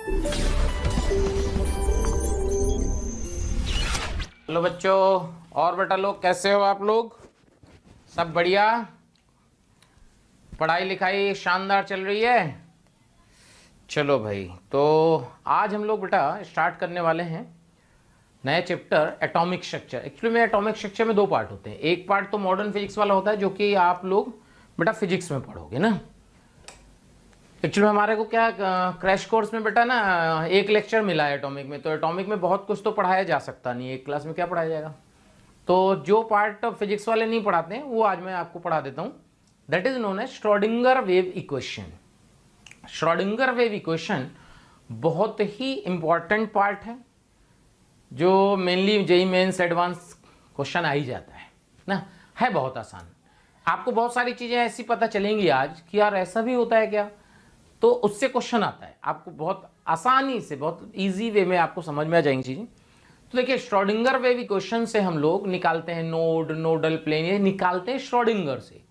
Hello बच्चों, और बेटा लोग कैसे हो आप लोग? सब बढ़िया? पढ़ाई लिखाई शानदार चल रही है? चलो भाई, तो आज हम लोग बेटा स्टार्ट करने वाले हैं नए चैप्टर एटॉमिक स्ट्रक्चर। एक्चुअली में एटॉमिक स्ट्रक्चर में दो पार्ट होते हैं। एक पार्ट तो मॉडर्न फिजिक्स वाला होता है जो कि आप लोग बेटा फिजिक्स में पढ़ोगे ना। एक्चुअली हमारे को क्या क्रैश कोर्स में बेटा ना एक लेक्चर मिला है एटॉमिक में, तो एटॉमिक में बहुत कुछ तो पढ़ाया जा सकता नहीं, एक क्लास में क्या पढ़ाया जाएगा। तो जो पार्ट फिजिक्स वाले नहीं पढ़ाते हैं वो आज मैं आपको पढ़ा देता हूँ। That is known as Schrodinger wave equation. Schrodinger wave equation बहुत ही इंपॉर्टेंट पार्ट है जो mainly JEE mains advance question आ ही जाता है ना। है बहुत आसान, आपको बहुत सारी चीजें ऐसी पता चलेंगी आज कि यार ऐसा भी होता है क्या, तो उससे क्वेश्चन आता है आपको बहुत आसानी से, बहुत इजी वे में आपको समझ में आ जाएंगी चीजें। तो देखिए, श्रोडिंगर वेव इक्वेशन से हम लोग निकालते हैं नोड, नोडल प्लेन, ये निकालते हैं श्रोडिंगर से।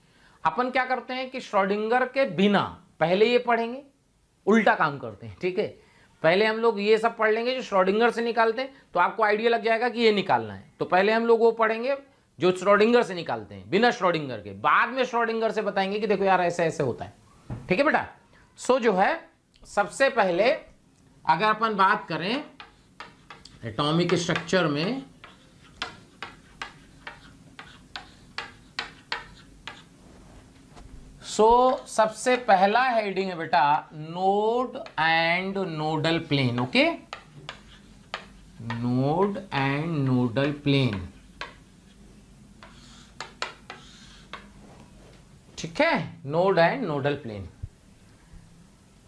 अपन क्या करते हैं कि श्रोडिंगर के बिना पहले ये पढ़ेंगे, उल्टा काम करते हैं, ठीक है। पहले हम लोग ये सब पढ़ लेंगे जो श्रोडिंगर से निकालते हैं, तो आपको आइडिया लग जाएगा कि ये निकालना है। तो पहले हम लोग वो पढ़ेंगे जो श्रोडिंगर से निकालते हैं, बिना श्रोडिंगर के। बाद में श्रोडिंगर से बताएंगे कि देखो यार ऐसे ऐसे होता है, ठीक है बेटा। सो जो है सबसे पहले अगर अपन बात करें एटॉमिक स्ट्रक्चर में, सबसे पहला हेडिंग है बेटा node and nodal plane. Okay, node and nodal plane, ठीक है। Node and nodal plane.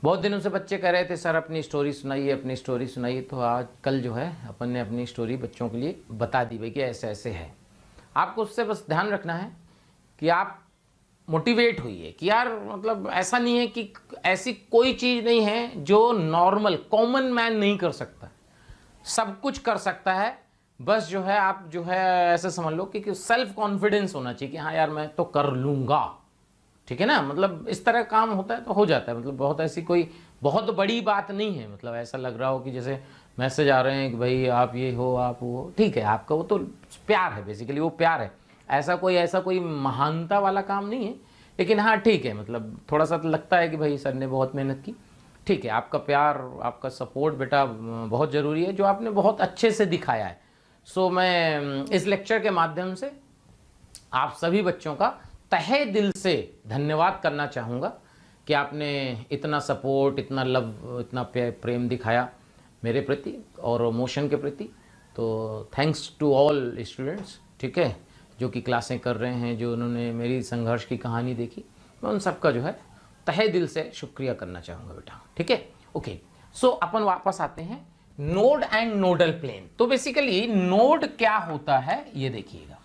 बहुत दिनों से बच्चे कह रहे थे सर अपनी स्टोरी सुनाइए, अपनी स्टोरी सुनाइए। तो आज कल जो है अपन ने अपनी स्टोरी बच्चों के लिए बता दी भाई कि ऐसे ऐसे है। आपको उससे बस ध्यान रखना है कि आप मोटिवेट होइए कि यार मतलब ऐसा नहीं है कि ऐसी कोई चीज़ नहीं है जो नॉर्मल कॉमन मैन नहीं कर सकता, सब कुछ कर सकता है। बस जो है आप जो है ऐसे समझ लो कि सेल्फ कॉन्फिडेंस होना चाहिए कि हाँ यार मैं तो कर लूँगा, ठीक है ना। मतलब इस तरह काम होता है तो हो जाता है। मतलब बहुत ऐसी कोई बहुत बड़ी बात नहीं है। मतलब ऐसा लग रहा हो कि जैसे मैसेज आ रहे हैं कि भाई आप ये हो, आप वो, ठीक है, आपका वो तो प्यार है, बेसिकली वो प्यार है। ऐसा कोई महानता वाला काम नहीं है, लेकिन हाँ ठीक है, मतलब थोड़ा सा तो लगता है कि भाई सर ने बहुत मेहनत की, ठीक है। आपका प्यार, आपका सपोर्ट बेटा बहुत ज़रूरी है, जो आपने बहुत अच्छे से दिखाया है। सो मैं इस लेक्चर के माध्यम से आप सभी बच्चों का तहे दिल से धन्यवाद करना चाहूँगा कि आपने इतना सपोर्ट, इतना लव, इतना प्रेम दिखाया मेरे प्रति और मोशन के प्रति। तो थैंक्स टू ऑल स्टूडेंट्स, ठीक है, जो कि क्लासें कर रहे हैं, जो उन्होंने मेरी संघर्ष की कहानी देखी, मैं उन सबका जो है तहे दिल से शुक्रिया करना चाहूँगा बेटा, ठीक है। ओके, सो अपन वापस आते हैं नोड एंड नोडल प्लेन। तो बेसिकली नोड क्या होता है ये देखिएगा।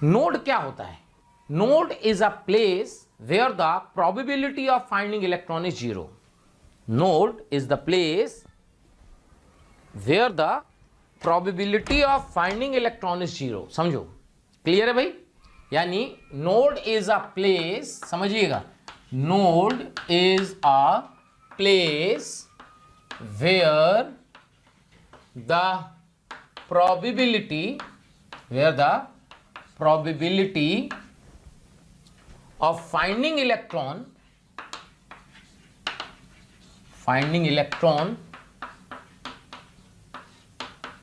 नोड क्या होता है? Node is a place where the probability of finding electron is zero. Node is the place where the probability of finding electron is zero. समझो, क्लियर है भाई? यानी नोड इज अ प्लेस, समझिएगा, node is a place where the probability of finding electron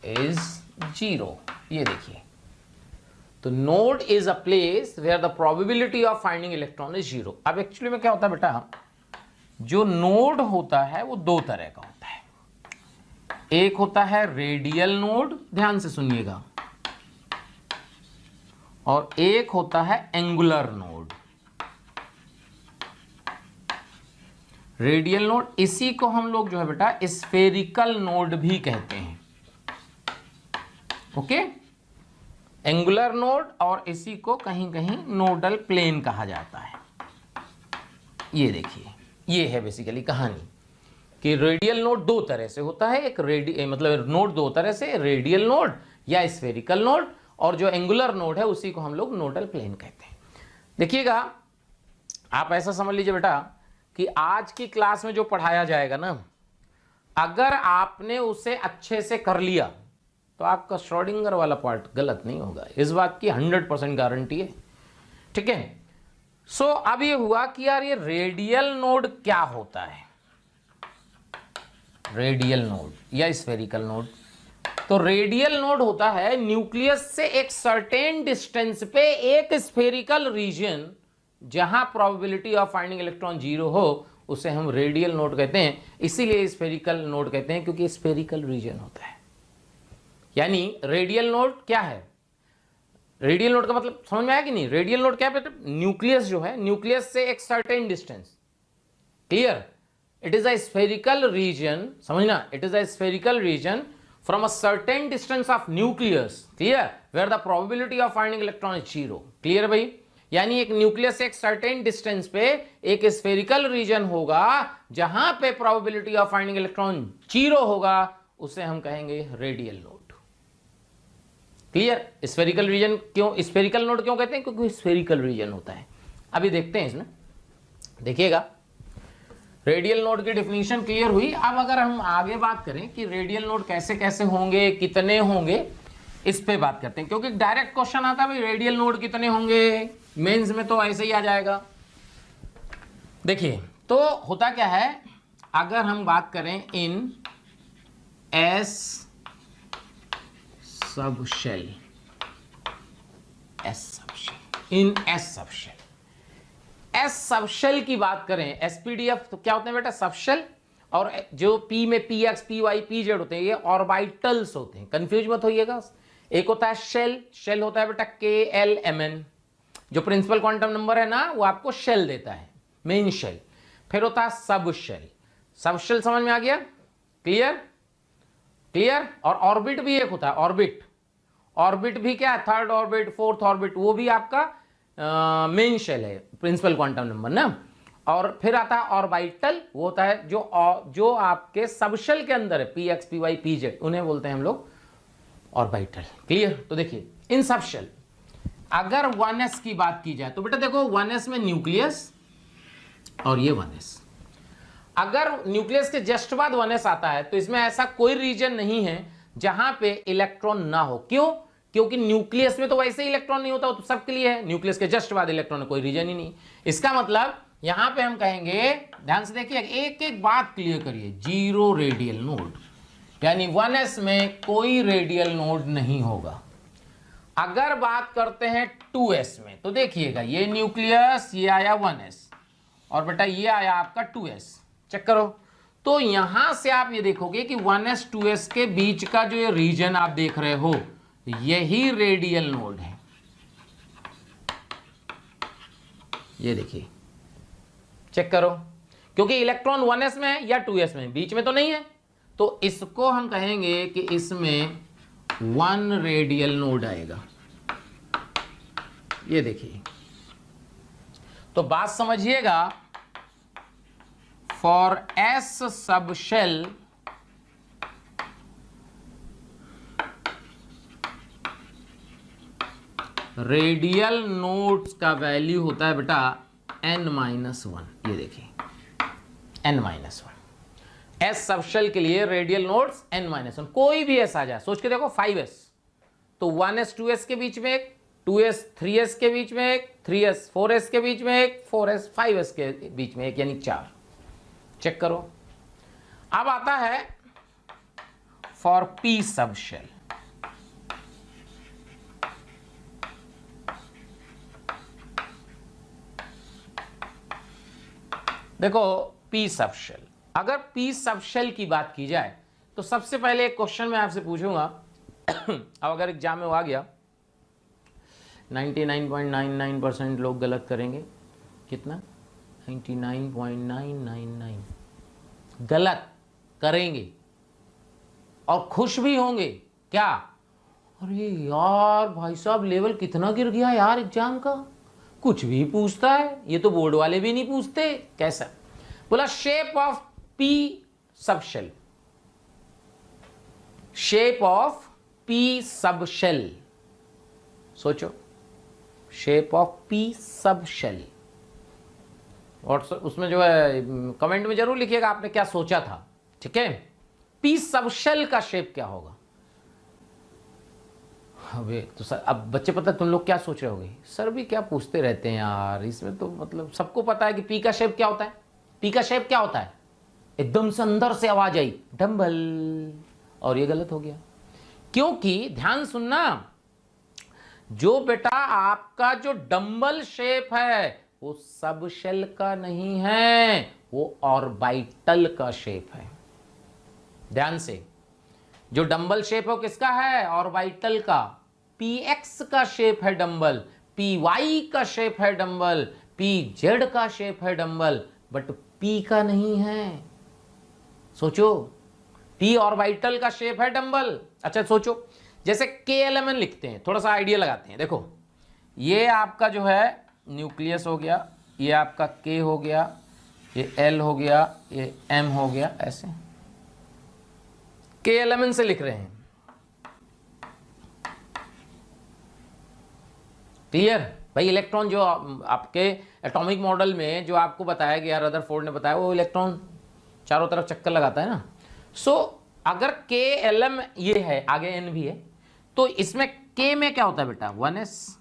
is zero। ये देखिए, तो node is a place where the probability of finding electron is zero. अब actually में क्या होता है बेटा, जो नोड होता है वो दो तरह का होता है। एक होता है रेडियल नोड, ध्यान से सुनिएगा, और एक होता है एंगुलर नोड। रेडियल नोड, इसी को हम लोग जो है बेटा स्फेरिकल नोड भी कहते हैं, ओके। एंगुलर नोड और इसी को कहीं कहीं नोडल प्लेन कहा जाता है। ये देखिए, ये है बेसिकली कहानी कि रेडियल नोड दो तरह से होता है। एक मतलब नोड दो तरह से, रेडियल नोड या स्फेरिकल नोड, और जो एंगुलर नोड है उसी को हम लोग नोडल प्लेन कहते हैं। देखिएगा, आप ऐसा समझ लीजिए बेटा कि आज की क्लास में जो पढ़ाया जाएगा ना, अगर आपने उसे अच्छे से कर लिया तो आपका श्रोडिंगर वाला पार्ट गलत नहीं होगा, इस बात की 100% गारंटी है। ठीक है। सो अब ये हुआ कि यार ये रेडियल नोड क्या होता है, रेडियल नोड या स्फेरिकल नोड। तो रेडियल नोड होता है न्यूक्लियस से एक सर्टेन डिस्टेंस पे एक स्फेरिकल रीजन जहां प्रोबेबिलिटी ऑफ फाइंडिंग इलेक्ट्रॉन 0 हो, उसे हम रेडियल नोड कहते हैं। इसीलिए स्फेरिकल नोड कहते हैं क्योंकि स्फेरिकल रीजन होता है। यानी रेडियल नोड क्या है, रेडियल नोड का मतलब समझ में आया कि नहीं? रेडियल नोड क्या है? न्यूक्लियस जो है, न्यूक्लियस से एक certain distance, clear, it is a spherical region, समझना, it is a spherical region from a certain distance of nucleus, clear, where the probability of finding electron is 0, clear भाई। यानी एक न्यूक्लियस से एक सर्टेन डिस्टेंस पे एक spherical reason होगा जहां पे प्रोबेबिलिटी ऑफ फाइंडिंग इलेक्ट्रॉन 0 होगा, उसे हम कहेंगे radial node, clear. Spherical region क्यों, स्फेरिकल नोड क्यों कहते हैं? क्योंकि स्फेरिकल रीजन होता है। अभी देखते हैं इसमें, देखिएगा रेडियल नोड की डेफिनेशन क्लियर हुई। अब अगर हम आगे बात करें कि रेडियल नोड कैसे कैसे होंगे, कितने होंगे, इस पे बात करते हैं, क्योंकि डायरेक्ट क्वेश्चन आता है भाई रेडियल नोड कितने होंगे, मेंस में तो ऐसे ही आ जाएगा। देखिए तो होता क्या है, अगर हम बात करें in s sub shell, s sub shell, in s sub shell, s subshell की बात करें, एसपीडीएफ तो क्या होते हैं बेटा? सबशेल। और जो पी में P X, P Y, P Z होते हैं, ये ऑर्बिटल्स होते हैं, कंफ्यूज मत होइएगा। एक होता है शेल, शेल होता है बेटा KLMN, जो प्रिंसिपल क्वांटम नंबर है ना वो आपको शेल देता है, मेन शेल। फिर होता है सब शेल, सब शेल समझ में आ गया, क्लियर, क्लियर। और ऑर्बिट भी एक होता है, ऑर्बिट, ऑर्बिट भी क्या है? थर्ड ऑर्बिट, फोर्थ ऑर्बिट, वो भी आपका मेन शेल है, प्रिंसिपल क्वांटम नंबर ना। और फिर आता है ऑर्बिटल, वो होता है जो आपके सबशेल के अंदर है, PX, PY, PZ, उन्हें बोलते हैं हम लोग ऑर्बिटल, क्लियर। तो देखिए इन सबशेल अगर 1s की बात की जाए तो बेटा देखो 1s में न्यूक्लियस और ये 1s, अगर न्यूक्लियस के जस्ट बाद 1s आता है तो इसमें ऐसा कोई रीजन नहीं है जहां पे इलेक्ट्रॉन ना हो। क्यों? क्योंकि न्यूक्लियस में तो वैसे ही इलेक्ट्रॉन नहीं होता, वो तो सबके लिए है, न्यूक्लियस के जस्ट बाद इलेक्ट्रॉन, कोई रीजन ही नहीं। इसका मतलब यहां पे हम कहेंगे, ध्यान से देखिए, एक एक बात क्लियर करिए, 0 रेडियल नोड, यानी 1s में कोई रेडियल नोड नहीं होगा। अगर बात करते हैं 2s में तो देखिएगा, ये न्यूक्लियस, ये आया 1s और बेटा ये आया आपका 2s, चेक करो। तो यहां से आप ये देखोगे कि 1s 2s के बीच का जो ये रीजन आप देख रहे हो, यही रेडियल नोड है। ये देखिए, चेक करो, क्योंकि इलेक्ट्रॉन 1s में है या 2s में, बीच में तो नहीं है, तो इसको हम कहेंगे कि इसमें 1 रेडियल नोड आएगा। ये देखिए, तो बात समझिएगा, for S sub shell radial nodes का वैल्यू होता है बेटा n-1। ये देखिए n-1, एस सबशेल के लिए रेडियल नोड्स n-1, कोई भी एस आ जाए, सोच के देखो 5s तो 1s 2s के बीच में एक, 2s 3s के बीच में एक, 3s 4s के बीच में एक, 4s 5s के बीच में एक, यानी 4। चेक करो। अब आता है फॉर p सबशेल, देखो p सबशेल, अगर p सबशेल की बात की जाए तो सबसे पहले एक क्वेश्चन मैं आपसे पूछूंगा अब अगर एग्जाम में वो आ गया 99.99% लोग गलत करेंगे, कितना? 99.999 गलत करेंगे और खुश भी होंगे। क्या? अरे यार भाई साहब, लेवल कितना गिर गया यार एग्जाम का, कुछ भी पूछता है, ये तो बोर्ड वाले भी नहीं पूछते। कैसा? बोला shape of p subshell, shape of p subshell, सोचो, शेप ऑफ p सबशेल, और उसमें जो है कमेंट में जरूर लिखिएगा आपने क्या सोचा था, ठीक है। पी सबशेल का शेप क्या होगा? अबे तो सर अब बच्चे पता तुम लोग क्या सोच रहे होगे, सर भी क्या पूछते रहते हैं यार, इसमें तो मतलब सबको पता है कि पी का शेप क्या होता है। पी का शेप क्या होता है? एकदम से अंदर से आवाज आई डंबल, और ये गलत हो गया, क्योंकि ध्यान सुनना, जो बेटा आपका जो डंबल शेप है वो सब शेल का नहीं है, वो ऑर्बिटल का शेप है। ध्यान से, जो डंबल शेप है वो किसका है? ऑर्बिटल का। px का शेप है डंबल, py का शेप है डंबल, pz का शेप है डंबल, बट p का नहीं है। सोचो, p ऑर्बिटल का शेप है डंबल। अच्छा सोचो, जैसे KLMN लिखते हैं, थोड़ा सा आइडिया लगाते हैं। देखो ये आपका जो है न्यूक्लियस हो गया, ये आपका K हो गया, ये L हो गया, ये M हो गया, ऐसे KLMN से लिख रहे हैं। क्लियर भाई? इलेक्ट्रॉन जो आपके एटॉमिक मॉडल में जो आपको बताया गया, रदरफोर्ड ने बताया, वो इलेक्ट्रॉन चारों तरफ चक्कर लगाता है ना। सो अगर KLM ये है, आगे N भी है, तो इसमें K में क्या होता है बेटा? 1s।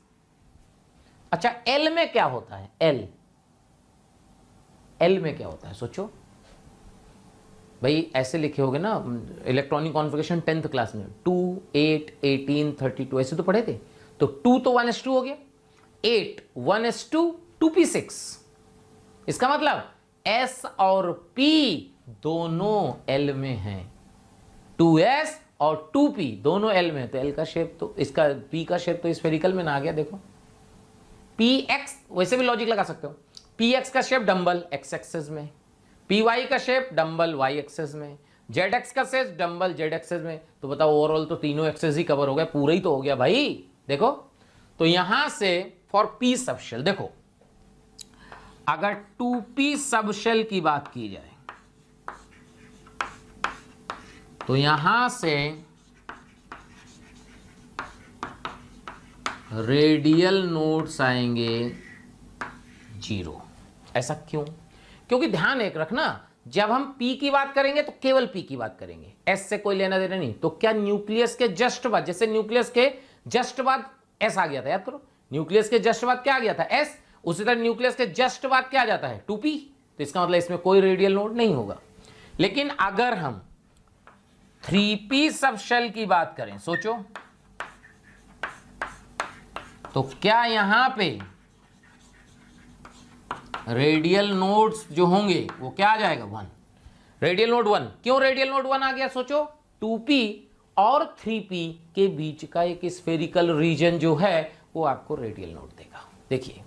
अच्छा L में क्या होता है? L में क्या होता है? सोचो भाई, ऐसे लिखे होगे ना इलेक्ट्रॉनिक कॉन्फ़िगरेशन 10th क्लास में, 2, 8, 18, 32, ऐसे तो पढ़े थे। तो 2 तो 1s2 हो गया, 8 1s2 2p6। इसका मतलब s और p दोनों L में हैं, 2s और 2p दोनों L में है, तो L का शेप तो इसका, p का शेप तो स्फेरिकल में ना आ गया। देखो px, वैसे भी लॉजिक लगा सकते हो, px का शेप डंबल x एक्सेस में, py का शेप डंबल y एक्सेस में, zx का शेप डंबल z एक्सेस में। तो बताओ ओवरऑल तो तीनों एक्सेस ही कवर हो गया, पूरा ही तो हो गया भाई। देखो तो यहां से फॉर p सबशेल, देखो अगर 2p सबशेल की बात की जाए तो यहां से रेडियल नोड्स आएंगे 0। ऐसा क्यों? क्योंकि ध्यान एक रखना, जब हम P की बात करेंगे तो केवल P की बात करेंगे, S से कोई लेना देना नहीं। तो क्या न्यूक्लियस के जस्ट बाद, जैसे न्यूक्लियस के जस्ट बाद S आ गया था, याद करो, न्यूक्लियस के जस्ट बाद क्या आ गया था? S। उसी तरह न्यूक्लियस के जस्ट बाद क्या आ जाता है? 2p। तो इसका मतलब इसमें कोई रेडियल नोड नहीं होगा। लेकिन अगर हम 3p सबशेल की बात करें, सोचो, तो क्या यहां पे रेडियल नोड्स जो होंगे वो क्या आ जाएगा? 1। Radial node 1। क्यों रेडियल नोड 1 आ गया? सोचो, 2p और 3p के बीच का एक स्फेरिकल रीजन जो है वो आपको रेडियल नोड देगा। देखिए,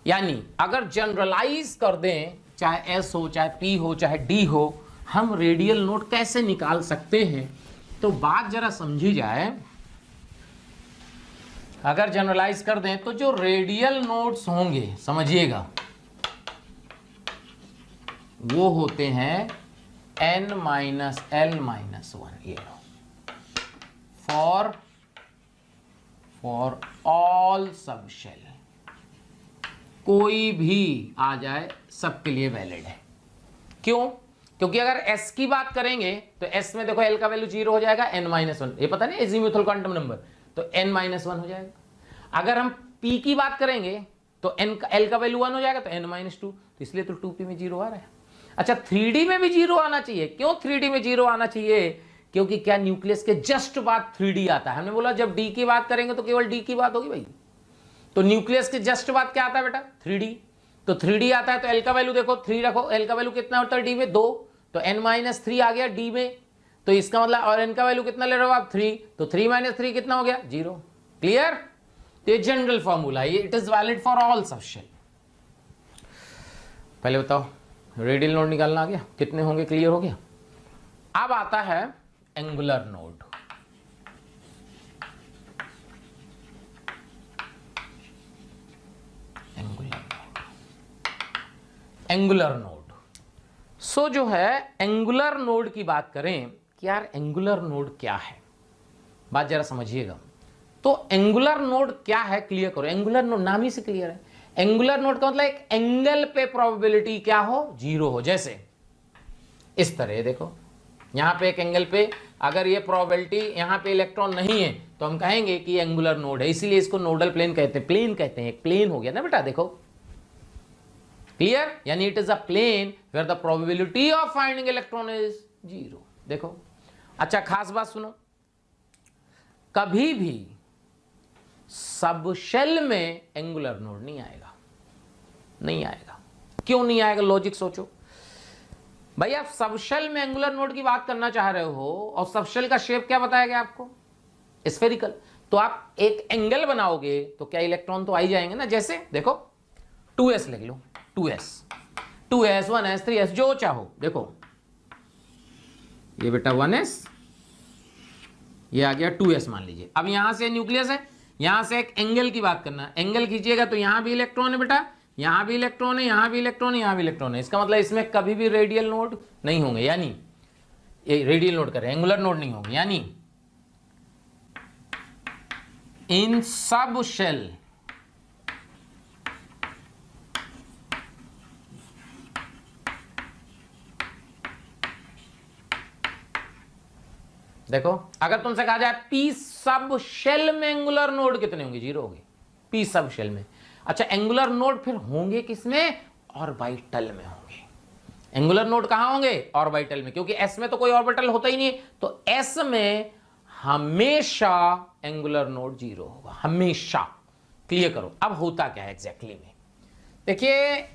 यानी अगर जनरलाइज कर दें, चाहे s हो, चाहे p हो, चाहे d हो, हम रेडियल नोड कैसे निकाल सकते हैं? तो बात जरा समझी जाए। अगर जनरलाइज कर दें तो जो रेडियल नोड्स होंगे, समझिएगा, वो होते हैं n-l-1। ये फॉर ऑल सबशेल, कोई भी आ जाए सबके लिए वैलिड है। क्यों? क्योंकि अगर s की बात करेंगे तो s में देखो l का वैल्यू 0 हो जाएगा, n-1, ये पता नहीं एजीमुथल क्वांटम नंबर, तो n-1 हो जाएगा। अगर हम p की बात करेंगे तो l का वैल्यू 1 हो जाएगा, तो n-2, तो इसलिए तो 2p में 0 आ रहा है। अच्छा 3D में भी 0 आना चाहिए। क्यों 3D में 0 आना चाहिए? क्योंकि क्या न्यूक्लियस के जस्ट बाद 3D आता है। हमने बोला जब D की बात करेंगे तो केवल D की बात होगी भाई। तो न्यूक्लियस के जस्ट बाद क्या आता है बेटा? 3D। तो 3D आता है तो L का वैल्यू देखो, 3 रखो, L का वैल्यू कितना होता है D में? 2। तो n-3 आ गया D में, तो इसका मतलब, और n का वैल्यू कितना ले रहे हो आप? 3। तो 3 - 3 कितना हो गया? 0। क्लियर? तो ये जनरल फॉर्मूला है, it is valid for all subshell. पहले बताओ, रेडियल नोड निकालना आ गया, कितने होंगे? क्लियर हो गया। अब आता है एंगुलर नोड। एंगुलर नोड सो जो है, एंगुलर नोड की बात करें कि यार एंगुलर नोड क्या है, बात जरा समझिएगा। तो एंगुलर नोड क्या है क्लियर करो। एंगुलर नोड नाम ही से क्लियर है, एंगुलर नोड का मतलब एक एंगल पे प्रोबेबिलिटी क्या हो, 0 हो। जैसे इस तरह देखो, यहां पे एक एंगल पे अगर ये प्रोबेबिलिटी यहां पे इलेक्ट्रॉन नहीं है तो हम कहेंगे कि एंगुलर नोड है, इसीलिए इसको नोडल प्लेन कहते हैं। प्लेन कहते हैं, एक प्लेन हो गया ना बेटा, देखो क्लियर, यानी it is a plane where the probability of finding electron is 0। देखो अच्छा खास बात सुनो, कभी भी सब शेल में एंगुलर नोड नहीं आएगा, नहीं आएगा। क्यों नहीं आएगा, लॉजिक सोचो भाई। आप सबशेल में एंगुलर नोड की बात करना चाह रहे हो और सबशेल का शेप क्या बताया गया आपको, स्फेरिकल। तो आप एक एंगल बनाओगे तो क्या इलेक्ट्रॉन तो आ ही जाएंगे ना। जैसे देखो 2s लिख लो, 2s 1s 3s जो चाहो। देखो ये बेटा 1s, ये आ गया 2s मान लीजिए। अब यहां से न्यूक्लियस है, यहां से एक एंगल की बात करना, एंगल खींचिएगा तो यहां भी इलेक्ट्रॉन है बेटा, यहां भी इलेक्ट्रॉन है, यहां भी इलेक्ट्रॉन है, यहां भी इलेक्ट्रॉन है। इसका मतलब इसमें कभी भी रेडियल नोड नहीं होंगे, यानी ये रेडियल नोड कर रहे हैं, एंगुलर नोड नहीं होंगे। यानी इन सब शेल देखो, अगर तुमसे कहा जाए पी सब शेल में एंगुलर नोड कितने होंगे, 0 होंगे पी सब शेल में। अच्छा एंगुलर नोड फिर होंगे किसमें, ऑर्बिटल में होंगे। एंगुलर नोड कहां होंगे, ऑर्बिटल में, क्योंकि एस में तो कोई ऑर्बिटल होता ही नहीं है, तो एस में हमेशा एंगुलर नोड 0 होगा, हमेशा। क्लियर करो। अब होता क्या है एग्जैक्टली में, देखिए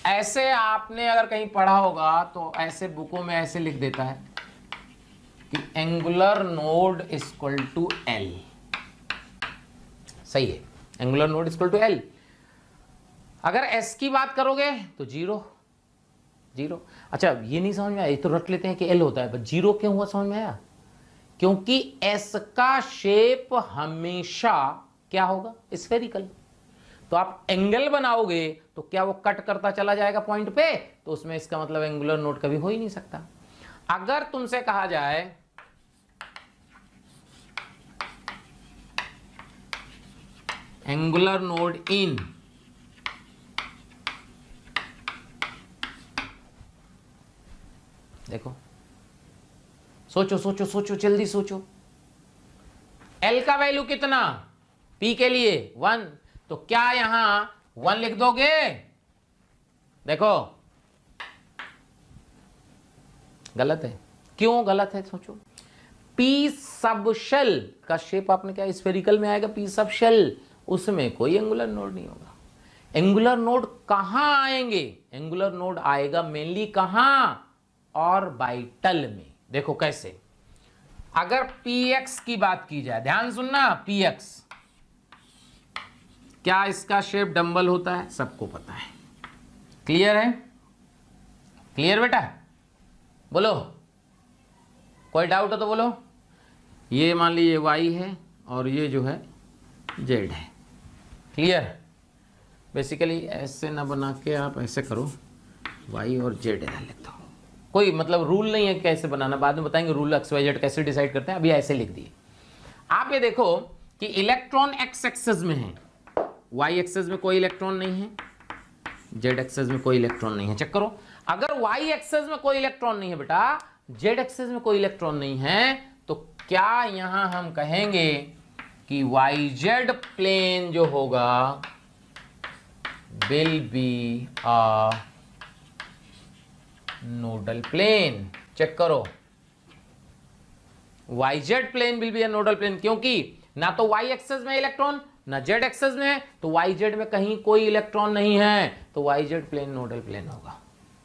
ऐसे आपने अगर कहीं पढ़ा होगा तो ऐसे बुकों में ऐसे लिख देता है कि angular node equal to L. सही है, angular node equal to L. अगर एस की बात करोगे तो 0 0। अच्छा ये नहीं समझ में आया, ये तो रट लेते हैं कि एल होता है, बट 0 क्यों हुआ, समझ में आया? क्योंकि एस का शेप हमेशा क्या होगा, स्फेरिकल। तो आप एंगल बनाओगे तो क्या वो कट करता चला जाएगा पॉइंट पे, तो उसमें इसका मतलब एंगुलर नोड कभी हो ही नहीं सकता। अगर तुमसे कहा जाए एंगुलर नोड इन देखो, सोचो सोचो सोचो, जल्दी सोचो, एल का वैल्यू कितना, पी के लिए 1, तो क्या यहां 1 लिख दोगे? देखो गलत है। क्यों गलत है, सोचो। पी सब शेल का शेप आपने क्या स्फेरिकल में आएगा, पी सब शेल, उसमें कोई एंगुलर नोड नहीं होगा। एंगुलर नोड कहां आएंगे, एंगुलर नोड आएगा मेनली कहां, ऑर्बिटल में। देखो कैसे, अगर px की बात की जाए, ध्यान सुनना, px क्या इसका शेप डंबल होता है, सबको पता है। क्लियर है, क्लियर बेटा, बोलो, कोई डाउट हो तो बोलो। ये मान लीजिए y है और ये जो है z है। क्लियर, बेसिकली ऐसे ना बना के आप ऐसे करो, y और z लिख दो। कोई मतलब रूल नहीं है कैसे बनाना, बाद में बताएंगे रूल XYZ कैसे डिसाइड करते हैं, अभी ऐसे लिख दिए। आप ये देखो कि इलेक्ट्रॉन x एक्सेस में है, y एक्सेस में कोई इलेक्ट्रॉन नहीं है, z एक्सेस में कोई इलेक्ट्रॉन नहीं है। चेक करो, अगर y एक्सेस में कोई इलेक्ट्रॉन नहीं है बेटा, z एक्सेस में कोई इलेक्ट्रॉन नहीं है, तो क्या यहां हम कहेंगे कि YZ प्लेन जो होगा will be a nodal plane. Check करो, YZ plane will be a nodal plane, क्योंकि ना तो y एक्सेस में इलेक्ट्रॉन ना z एक्सेस में है, तो YZ में कहीं कोई इलेक्ट्रॉन नहीं है, तो YZ प्लेन नोडल प्लेन होगा।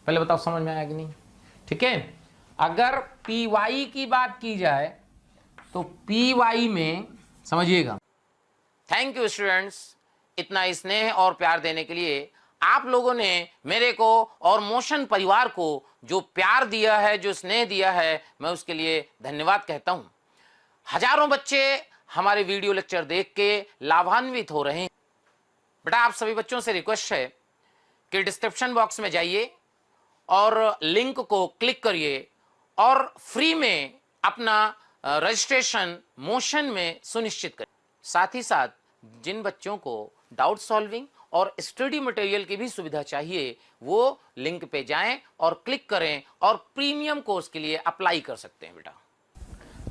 पहले बताओ समझ में आया कि नहीं? ठीक है। अगर PY की बात की जाए तो PY में समझिएगा। थैंक यू स्टूडेंट्स, इतना स्नेह और प्यार देने के लिए। आप लोगों ने मेरे को और मोशन परिवार को जो प्यार दिया है, जो स्नेह दिया है, मैं उसके लिए धन्यवाद कहता हूं। हजारों बच्चे हमारे वीडियो लेक्चर देख के लाभान्वित हो रहे हैं। बेटा आप सभी बच्चों से रिक्वेस्ट है कि डिस्क्रिप्शन बॉक्स में जाइए और लिंक को क्लिक करिए और फ्री में अपना रजिस्ट्रेशन मोशन में सुनिश्चित करें। साथ ही साथ जिन बच्चों को डाउट सॉल्विंग और स्टडी मटेरियल की भी सुविधा चाहिए वो लिंक पे जाएं और क्लिक करें और प्रीमियम कोर्स के लिए अप्लाई कर सकते हैं बेटा।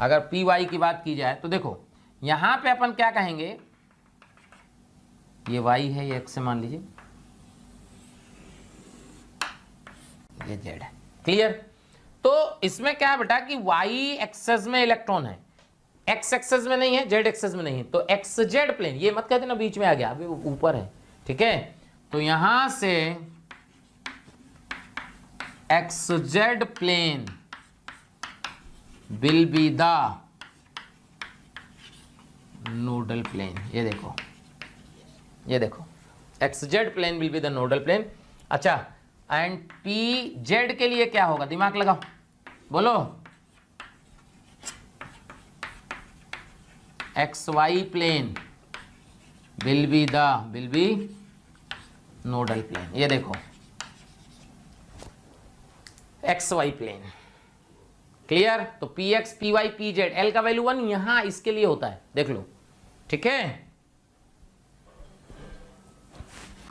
अगर पीवाई की बात की जाए तो देखो यहां पे अपन क्या कहेंगे, ये y है, ये x से मान लीजिए, ये z है। क्लियर? तो इसमें क्या है बेटा कि y एक्सेस में इलेक्ट्रॉन है, x एक्सेस में नहीं है, z एक्सेस में नहीं है। तो एक्स जेड प्लेन, ये मत कहते ना बीच में आ गया, अभी ऊपर है, ठीक है। तो यहां से X Z plane will be the nodal plane. ये देखो, ये देखो, X Z plane will be the nodal plane. अच्छा, एंड पी जेड के लिए क्या होगा, दिमाग लगाओ, बोलो। X Y plane will be nodal plane. ये देखो एक्स वाई प्लेन। क्लियर? तो P X P Y P Z, L का वैल्यू 1 यहां इसके लिए होता है, देख लो, ठीक है।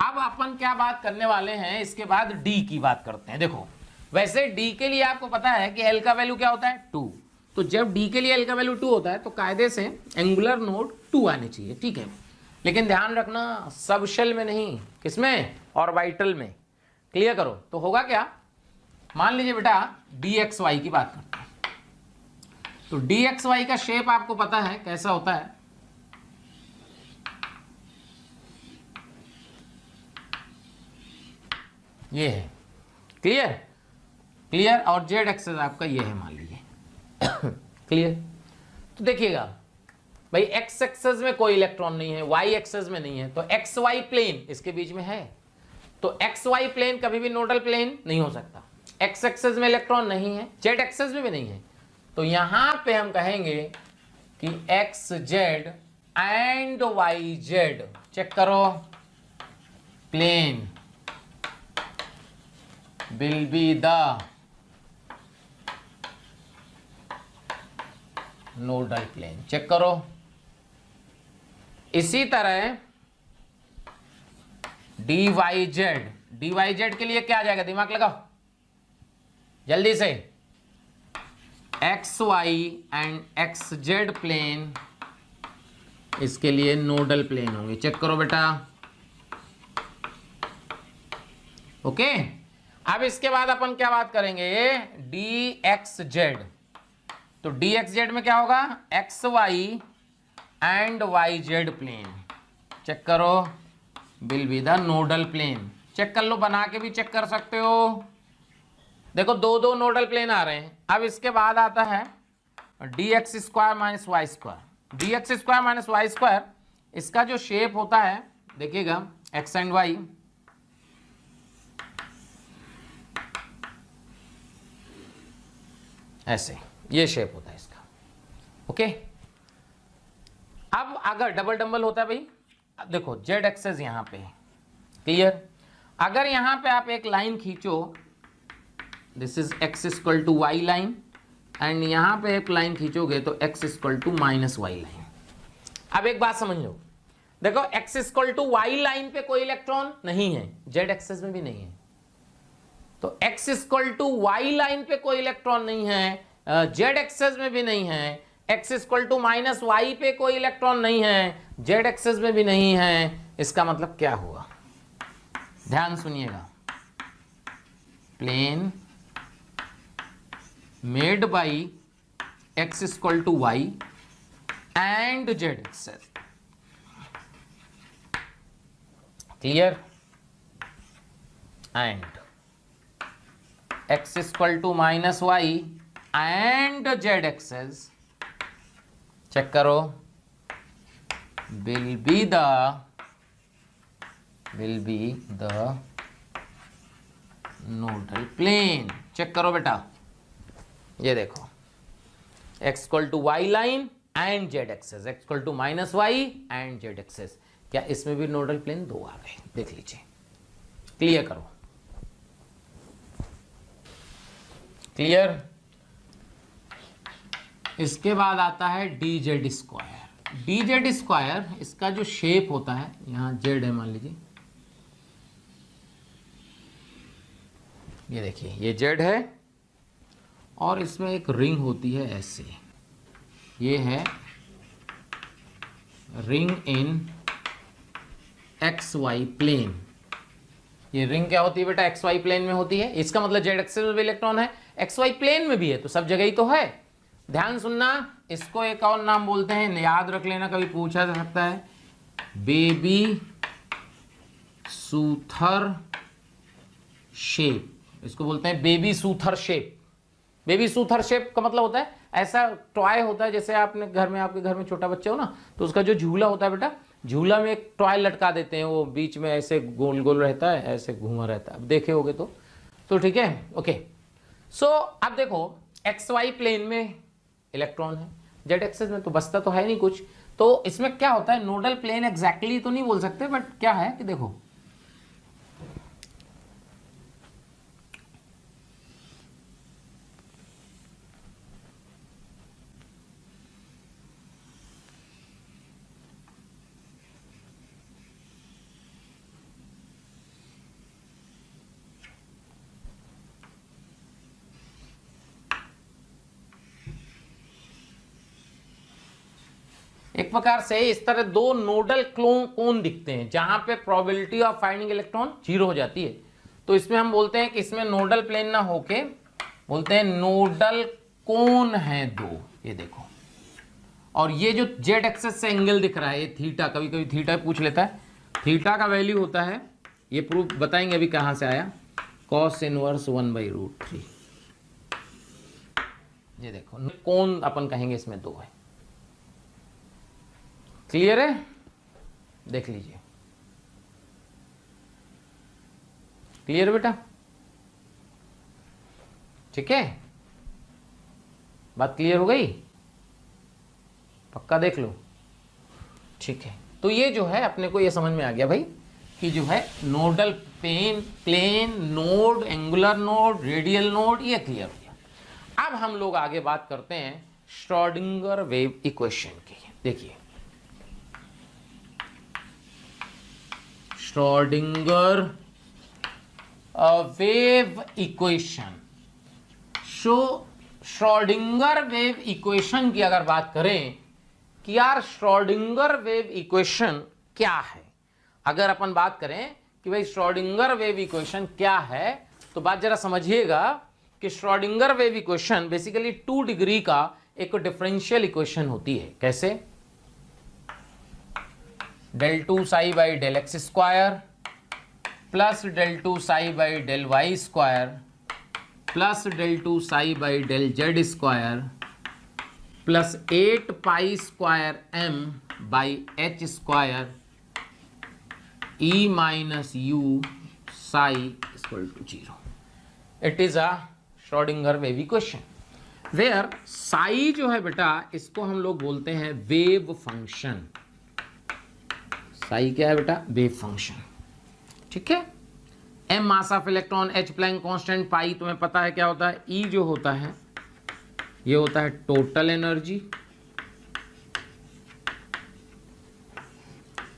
अब अपन क्या बात करने वाले हैं, इसके बाद डी की बात करते हैं। देखो वैसे डी के लिए आपको पता है कि एल का वैल्यू क्या होता है, 2। तो जब डी के लिए एल का वैल्यू 2 होता है तो कायदे से एंगुलर नोड 2 आने चाहिए, ठीक है। लेकिन ध्यान रखना सब शेल में नहीं, किसमें, ऑर्बिटल में। क्लियर करो। तो होगा क्या, मान लीजिए बेटा डी एक्स वाई की बात करते हैं। तो डी एक्स वाई का शेप आपको पता है कैसा होता है, ये है। क्लियर? क्लियर? और जेड एक्सेस आपका ये है, मान लीजिए। क्लियर? तो देखिएगा भाई एक्स एक्सेस में कोई इलेक्ट्रॉन नहीं है, वाई एक्सेस में नहीं है, तो एक्स वाई प्लेन इसके बीच में है। तो एक्स वाई प्लेन कभी भी नोडल प्लेन नहीं हो सकता। एक्स एक्सेस में इलेक्ट्रॉन नहीं है, जेड एक्सेस में भी नहीं है। तो यहां पे हम कहेंगे कि x z and y z, check करो, plane will be the nodal plane। चेक करो। इसी तरह डी वाई जेड के लिए क्या आ जाएगा, दिमाग लगाओ जल्दी से। X Y and X Z plane इसके लिए नोडल प्लेन होंगे। चेक करो बेटा, ओके। अब इसके बाद अपन क्या बात करेंगे, डी एक्स जेड। तो डी एक्स जेड में क्या होगा, x Y and y z plane, check करो, will be the nodal plane. Check कर लो, बना के भी चेक कर सकते हो। देखो दो दो नोडल प्लेन आ रहे हैं। अब इसके बाद आता है D X square minus Y square. D X square minus Y square, इसका जो शेप होता है देखिएगा, एक्स एंड वाई, ऐसे ये शेप होता है इसका, ओके। अब अगर डबल डबल होता है भाई, देखो जेड एक्सेस यहां पे, क्लियर। अगर यहां पे आप एक लाइन खींचो, this is X equal to Y line, and यहां पे एक लाइन खींचोगे तो X equal to minus Y line. अब एक बात समझ लो, देखो X equal to Y line पे कोई इलेक्ट्रॉन नहीं है, जेड एक्सेस में भी नहीं है। तो x equal to Y line पे कोई इलेक्ट्रॉन नहीं है, जेड एक्सेस में भी नहीं है। x equal to minus Y पे कोई इलेक्ट्रॉन नहीं है, जेड एक्सेस में भी नहीं है। इसका मतलब क्या हुआ, ध्यान सुनिएगा, plane made by x equal to y and z axes. Clear? And x equal to minus y and z axes, check करो, will be the nodal plane. Check करो बेटा, ये देखो x equal to Y line and z axes, x equal to minus y and z axes. क्या इसमें भी nodal plane 2 आ गए, देख लीजिए। क्लियर करो, क्लियर? इसके बाद आता है D Z square. D Z square इसका जो शेप होता है, यहाँ जेड है मान लीजिए, ये देखिए ये जेड है और इसमें एक रिंग होती है ऐसे, ये है ring in X Y plane. ये रिंग क्या होती है बेटा? एक्स वाई प्लेन में होती है। इसका मतलब जेड एक्सिस में भी इलेक्ट्रॉन है, एक्स वाई प्लेन में भी है, तो सब जगह ही तो है। ध्यान सुनना, इसको एक और नाम बोलते हैं, याद रख लेना, कभी पूछा जा सकता है, बेबी सूथर शेप। इसको बोलते हैं baby soother shape. Baby soother shape का मतलब होता है ऐसा टॉय होता है, जैसे आपने घर में, आपके घर में छोटा बच्चा हो ना, तो उसका जो झूला होता है बेटा, झूला में एक टॉय लटका देते हैं, वो बीच में ऐसे गोल गोल रहता है, ऐसे घुमा रहता है, अब देखे होगे तो ठीक है। ओके, सो अब देखो एक्स वाई प्लेन में इलेक्ट्रॉन है, जेड एक्सिस में तो बचता तो है नहीं कुछ। तो इसमें क्या होता है, नोडल प्लेन एग्जैक्टली तो नहीं बोल सकते, बट क्या है कि देखो एक प्रकार से इस तरह दो नोडल कोन दिखते हैं जहां पे प्रोबेबिलिटी ऑफ फाइंडिंग इलेक्ट्रॉन 0 हो जाती है। तो इसमें हम बोलते हैं कि इसमें नोडल प्लेन ना होके बोलते हैं नोडल कोन है दो, ये देखो। और ये जो जेड एक्सिस से एंगल दिख रहा है, ये थीटा, कभी कभी थीटा पूछ लेता है, थीटा का वैल्यू होता है, ये प्रूफ बताएंगे अभी कहां से आया, कॉस इनवर्स 1/√3। ये देखो कोन अपन कहेंगे इसमें दो है। क्लियर है? देख लीजिए, क्लियर बेटा? ठीक है, बात क्लियर हो गई? पक्का देख लो, ठीक है। तो ये जो है अपने को ये समझ में आ गया भाई कि जो है nodal plane node, angular node, radial node, ये क्लियर हो गया। अब हम लोग आगे बात करते हैं श्रोडिंगर वेव इक्वेशन की। देखिए Schrodinger wave equation, Schrodinger wave equation की अगर बात करें कि यार श्रोडिंगर वेव इक्वेशन क्या है, अगर अपन बात करें कि भाई श्रोडिंगर वेव इक्वेशन क्या है, तो बात जरा समझिएगा कि Schrodinger wave equation basically 2 degree का एक डिफरेंशियल इक्वेशन होती है। कैसे? del 2 psi by del x square plus del 2 psi by del y square plus del 2 psi by del z square plus 8 pi square m by h स्क्वायर e माइनस u psi equal to 0। It is a Schrodinger wave equation where psi जो है बेटा, इसको हम लोग बोलते हैं वेव फंक्शन। साई क्या है बेटा? Wave function. ठीक है, m mass of electron, h Planck constant, pi तुम्हें पता है क्या होता है, ई जो होता है ये होता है टोटल एनर्जी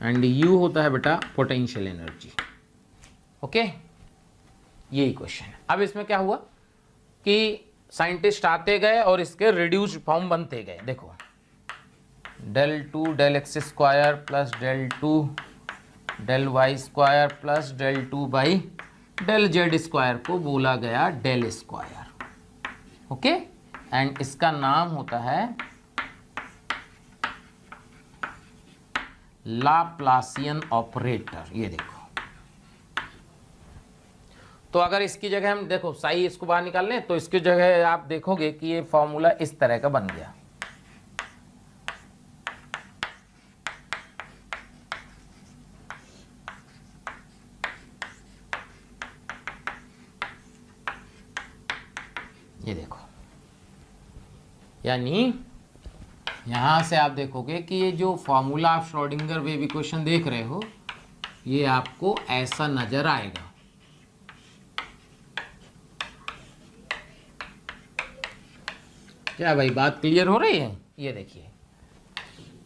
एंड यू होता है बेटा पोटेंशियल एनर्जी। ओके, ये इक्वेशन है। अब इसमें क्या हुआ कि साइंटिस्ट आते गए और इसके रिड्यूस्ड फॉर्म बनते गए। देखो del 2 del x square plus del 2 del y square plus del 2 by del z square को बोला गया del स्क्वायर। ओके, एंड इसका नाम होता है लाप्लासियन ऑपरेटर। ये देखो, तो अगर इसकी जगह हम देखो साई इसको बाहर निकाल लें तो इसकी जगह आप देखोगे कि ये फॉर्मूला इस तरह का बन गया। ये देखो, यानी यहां से आप देखोगे कि ये जो फॉर्मूला आप श्रोडिंगर वेव इक्वेशन देख रहे हो ये आपको ऐसा नजर आएगा। क्या भाई बात क्लियर हो रही है? ये देखिए,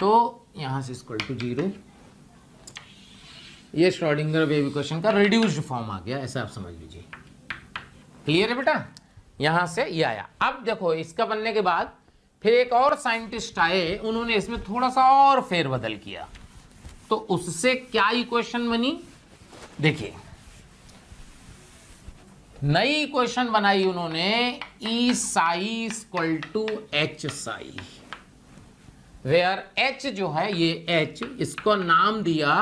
तो यहां से इक्वल टू 0, ये श्रोडिंगर वेव इक्वेशन का रिड्यूस्ड फॉर्म आ गया, ऐसा आप समझ लीजिए। क्लियर है बेटा? यहां से ये आया। अब देखो इसका बनने के बाद फिर एक और साइंटिस्ट आए, उन्होंने इसमें थोड़ा सा और फेरबदल किया, तो उससे क्या इक्वेशन बनी देखिए। नई इक्वेशन बनाई उन्होंने, E psi equal to h psi, where h जो है ये एच, इसको नाम दिया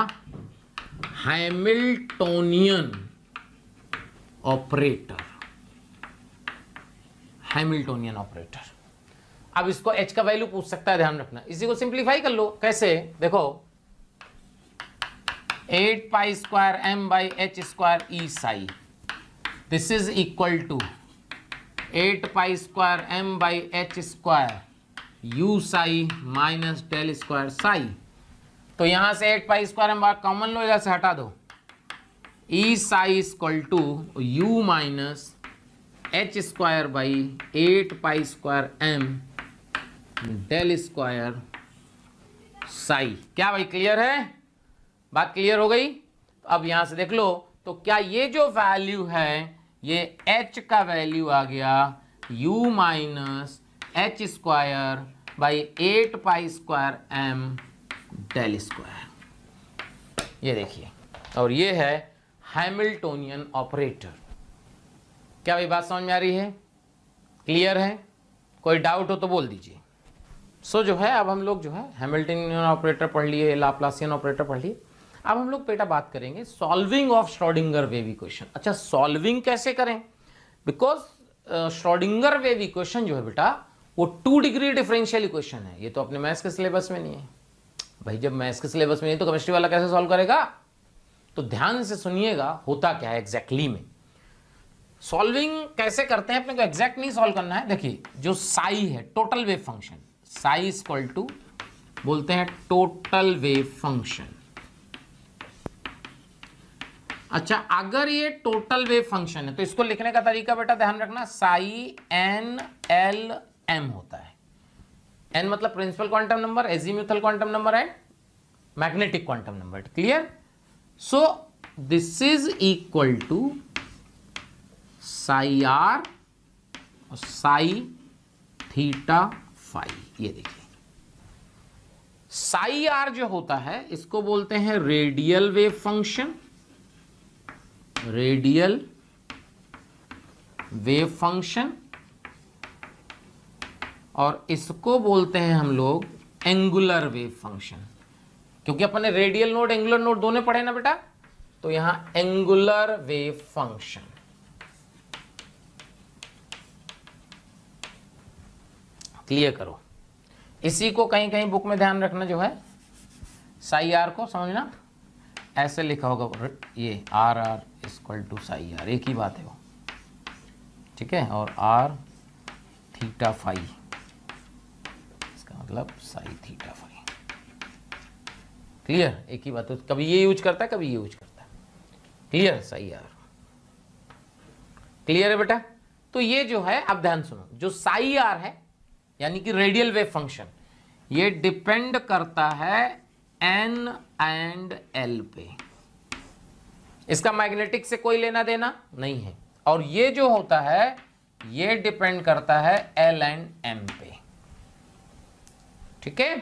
हैमिल्टोनियन ऑपरेटर। Hamiltonian operator. अब इसको एच का वैल्यू पूछ सकता है, ध्यान रखना। इसी को सिंप्लीफाई कर लो। कैसे? देखो 8 pi square m by h square E psi, this is equal to 8 pi square m by h square U psi minus del square psi. तो यहां से 8 पाई स्क्वायर एम बार कॉमन लो, इधर से हटा दो, E psi equal to U minus H square by 8 pi square M del square psi. क्या भाई क्लियर है? बात क्लियर हो गई? तो अब यहां से देख लो, तो क्या ये जो वैल्यू है ये h का वैल्यू आ गया u minus H square by 8 pi square M del square. ये देखिए, और ये है हैमिल्टोनियन ऑपरेटर। क्या भाई बात समझ में आ रही है? क्लियर है? कोई डाउट हो तो बोल दीजिए। सो जो है अब हम लोग जो है हैमिल्टोनियन ऑपरेटर पढ़ लिए, लाप्लासियन ऑपरेटर पढ़ लिए। अब हम लोग बेटा बात करेंगे solving of Schrodinger wave equation. अच्छा, सॉल्विंग कैसे करें? बिकॉज श्रोडिंगर वेव इक्वेशन जो है बेटा वो 2 डिग्री डिफरेंशियल इक्वेशन है। ये तो अपने मैथ्स के सिलेबस में नहीं है भाई। जब मैथ्स के सिलेबस में नहीं तो केमिस्ट्री वाला कैसे सॉल्व करेगा? तो ध्यान से सुनिएगा होता क्या है एग्जैक्टली में। सॉल्विंग कैसे करते हैं, अपने को एग्जैक्ट नहीं सॉल्व करना है। देखिए जो साई है, total wave function, psi equal to बोलते हैं टोटल वेव फंक्शन। अच्छा, अगर ये टोटल वेव फंक्शन है तो इसको लिखने का तरीका बेटा ध्यान रखना, साई एन एल एम होता है। एन मतलब principal quantum number, azimuthal quantum number and magnetic quantum number. Clear? So this is equal to psi R और साई थीटा फाई। ये देखिए साई आर जो होता है इसको बोलते हैं radial wave function, radial wave function, और इसको बोलते हैं हम लोग एंगुलर वेव फंक्शन। क्योंकि अपन ने रेडियल नोड एंगुलर नोड दोनों पढ़े ना बेटा, तो यहां एंगुलर वेव फंक्शन। क्लियर करो। इसी को कहीं कहीं बुक में ध्यान रखना, जो है साई आर को समझना ऐसे लिखा होगा, ये R R equal to psi R, एक ही बात है वो, ठीक है। और आर थीटा फाई, इसका मतलब साई थीटा फाई। क्लियर? एक ही बात है, कभी ये यूज करता है कभी ये यूज करता है। क्लियर? साई आर क्लियर है बेटा? तो ये जो है, अब ध्यान सुनो, जो साई आर है यानी कि रेडियल वेव फंक्शन, ये डिपेंड करता है एन एंड एल पे। इसका मैग्नेटिक से कोई लेना देना नहीं है। और ये जो होता है ये डिपेंड करता है एल एंड एम पे, ठीक है।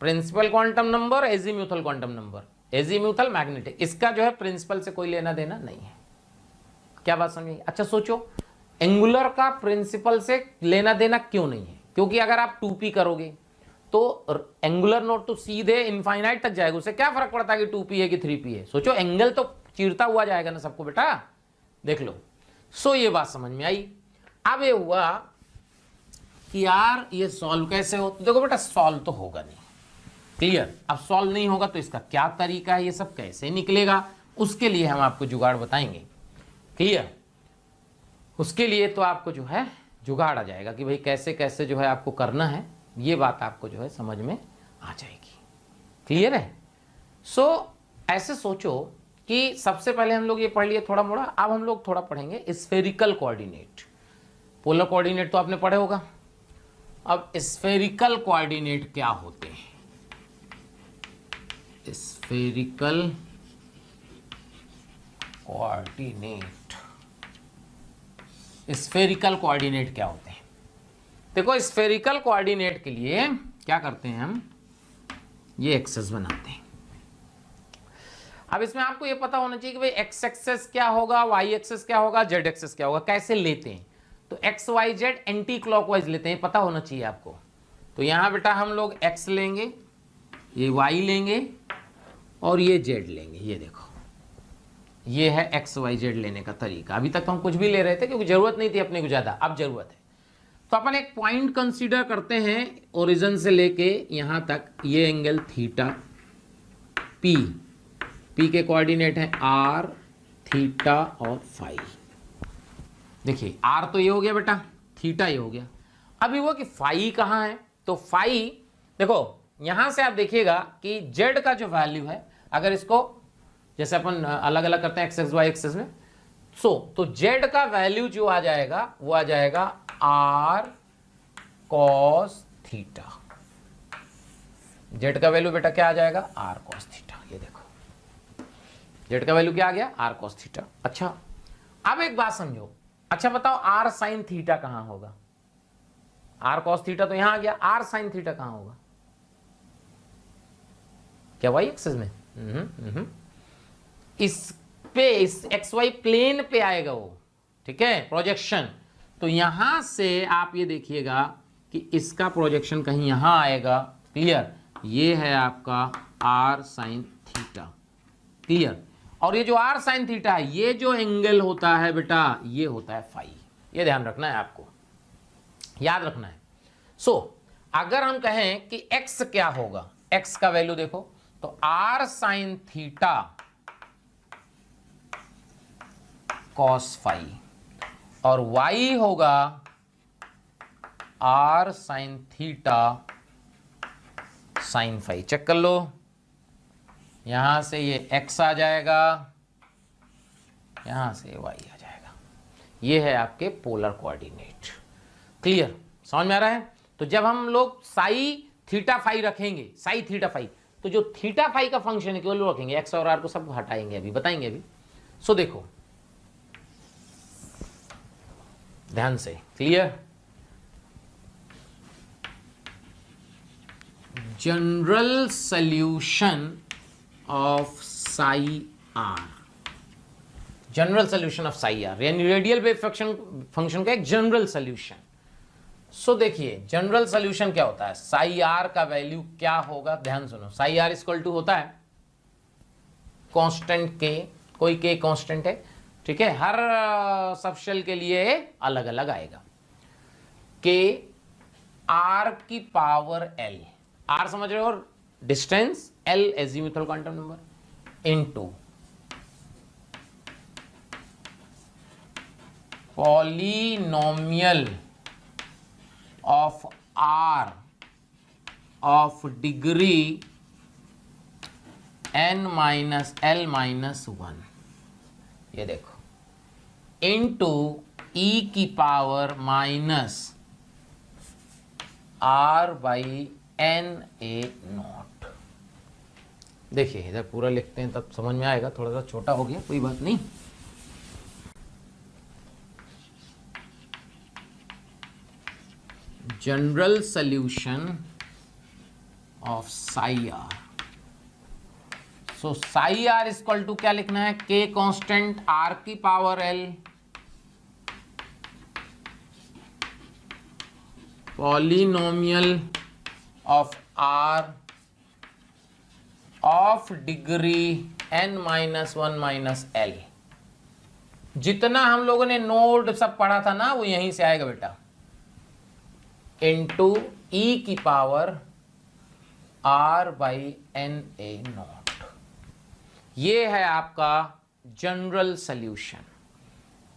Principal quantum number, azimuthal quantum number, azimuthal magnetic, इसका जो है प्रिंसिपल से कोई लेना देना नहीं है। क्या बात समझिए? अच्छा सोचो, एंगुलर का प्रिंसिपल से लेना देना क्यों नहीं है? क्योंकि अगर आप 2p करोगे तो एंगुलर नोट तो सीधे इनफाइनाइट तक जाएगा, उससे क्या फर्क पड़ता है कि 2p है कि 3p है। सोचो एंगल तो चीरता हुआ जाएगा ना सबको बेटा, देख लो। सो ये बात समझ में आई। अब ये हुआ कि यार ये सॉल्व कैसे हो, तो देखो बेटा सॉल्व तो होगा नहीं। क्लियर? अब सॉल्व नहीं होगा तो इसका क्या तरीका है, ये सब कैसे निकलेगा, उसके लिए हम आपको जुगाड़ बताएंगे। क्लियर? उसके लिए तो आपको जो है जुगाड़ आ जाएगा कि भाई कैसे कैसे जो है आपको करना है, ये बात आपको जो है समझ में आ जाएगी। क्लियर है? सो ऐसे सोचो कि सबसे पहले हम लोग ये पढ़ लिए थोड़ा मोड़ा, अब हम लोग थोड़ा पढ़ेंगे स्फेरिकल कोऑर्डिनेट। पोलर कोऑर्डिनेट तो आपने पढ़े होगा, अब स्फेरिकल कोऑर्डिनेट क्या होते हैं? स्फेरिकल कोऑर्डिनेट, स्फेरिकल कोऑर्डिनेट क्या होते हैं? देखो स्फेरिकल कोऑर्डिनेट के लिए क्या करते हैं हम, ये एक्सेस बनाते हैं। अब इसमें आपको ये पता होना चाहिए कि भाई एक्स एक्सेस क्या होगा, वाई एक्सेस क्या होगा, जेड एक्सेस क्या होगा, कैसे लेते हैं। तो x Y Z anti clockwise लेते हैं, पता होना चाहिए आपको। तो यहां बेटा हम लोग एक्स लेंगे, ये वाई लेंगे और ये जेड लेंगे। ये देखो, ये है एक्स वाई जेड लेने का तरीका। अभी तक तो हम कुछ भी ले रहे थे क्योंकि जरूरत नहीं थी अपने को ज्यादा, अब जरूरत है। तो अपन एक पॉइंट कंसीडर करते हैं, ओरिजिन से लेके यहां तक, ये एंगल थीटा पी, पी के कोऑर्डिनेट है आर, थीटा और फाई। देखिए आर तो ये हो गया बेटा, थीटा ये हो गया। अभी वो कि फाई कहाँ है, तो फाई देखो यहां से आप देखिएगा कि जेड का जो वैल्यू है, अगर इसको जैसे अपन अलग अलग करते हैं एक्स एक्स वाई एक्सेस में, तो जेड का वैल्यू जो आ जाएगा वो आ जाएगा आर कॉस थीटा। जेड का वैल्यू बेटा क्या आ जाएगा, आर कॉस थीटा। ये देखो जेड का वैल्यू क्या आ गया, आर कॉस थीटा। अच्छा अब एक बात समझो, अच्छा बताओ आर साइन थीटा कहां होगा? आर कॉस थीटा तो यहां आ गया, आर साइन थीटा कहां होगा? क्या वाई एक्सिस में? इस पे, इस एक्स वाई प्लेन पे आएगा वो, ठीक है, प्रोजेक्शन। तो यहां से आप ये देखिएगा कि इसका प्रोजेक्शन कहीं यहां आएगा। क्लियर? ये है आपका आर साइन थीटा। क्लियर? और ये जो आर साइन थीटा है, ये जो एंगल होता है बेटा, ये होता है फाई। ये ध्यान रखना है, आपको याद रखना है। अगर हम कहें कि x क्या होगा, x का वैल्यू देखो, तो R sine theta cos phi, और y होगा R sine theta sine phi. Check कर लो, यहां से ये x आ जाएगा, यहां से y आ जाएगा। ये है आपके पोलर कोऑर्डिनेट। क्लियर? समझ में आ रहा है? तो जब हम लोग साई थीटा फाई रखेंगे, साई थीटा फाई, तो जो थीटा फाई का फंक्शन है केवल वो रखेंगे, एक्स और आर को सब हटाएंगे, अभी बताएंगे अभी। देखो ध्यान से, clear? General solution of psi are, general solution of psi are यानी रेडियल वेव फंक्शन का एक जनरल सॉल्यूशन। देखिए जनरल सॉल्यूशन क्या होता है, साई आर का वैल्यू क्या होगा, ध्यान सुनो। साई आर इक्वल टू होता है कांस्टेंट के, कोई के कांस्टेंट है, ठीक है, हर सबशेल के लिए अलग अलग आएगा। के आर की पावर एल, आर समझ रहे हो, distance, L azimuthal quantum number, into polynomial of R of degree n minus L minus 1, ये देखो, इनटू e की power minus r by N A naught. देखिए इधर पूरा लिखते हैं तब समझ में आएगा, थोड़ा सा छोटा हो गया, कोई बात नहीं। General solution of psi are, psi are equal to क्या लिखना है, के कांस्टेंट आर की power L polynomial of R of degree n minus 1 minus L. जितना हम लोगों ने नोड सब पढ़ा था ना, वो यहीं से आएगा बेटा, इंटू ई की power are by N A naught. ये है आपका जनरल सॉल्यूशन।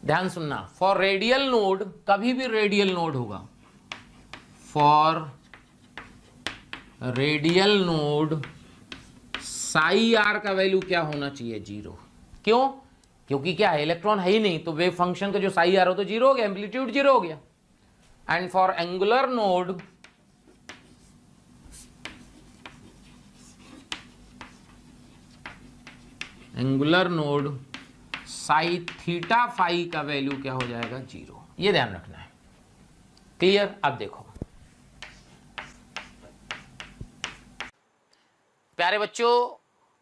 ध्यान सुनना, फॉर रेडियल नोड, कभी भी रेडियल नोड होगा, for radial node psi R का वैल्यू क्या होना चाहिए, 0। क्यों? क्योंकि क्या है, इलेक्ट्रॉन है ही नहीं, तो वेव फंक्शन का जो साई आर हो तो 0 हो गया, एम्पलीट्यूड 0 हो गया। And for angular node angular node psi theta phi का वैल्यू क्या हो जाएगा 0। ये ध्यान रखना है। क्लियर? अब देखो प्यारे बच्चों,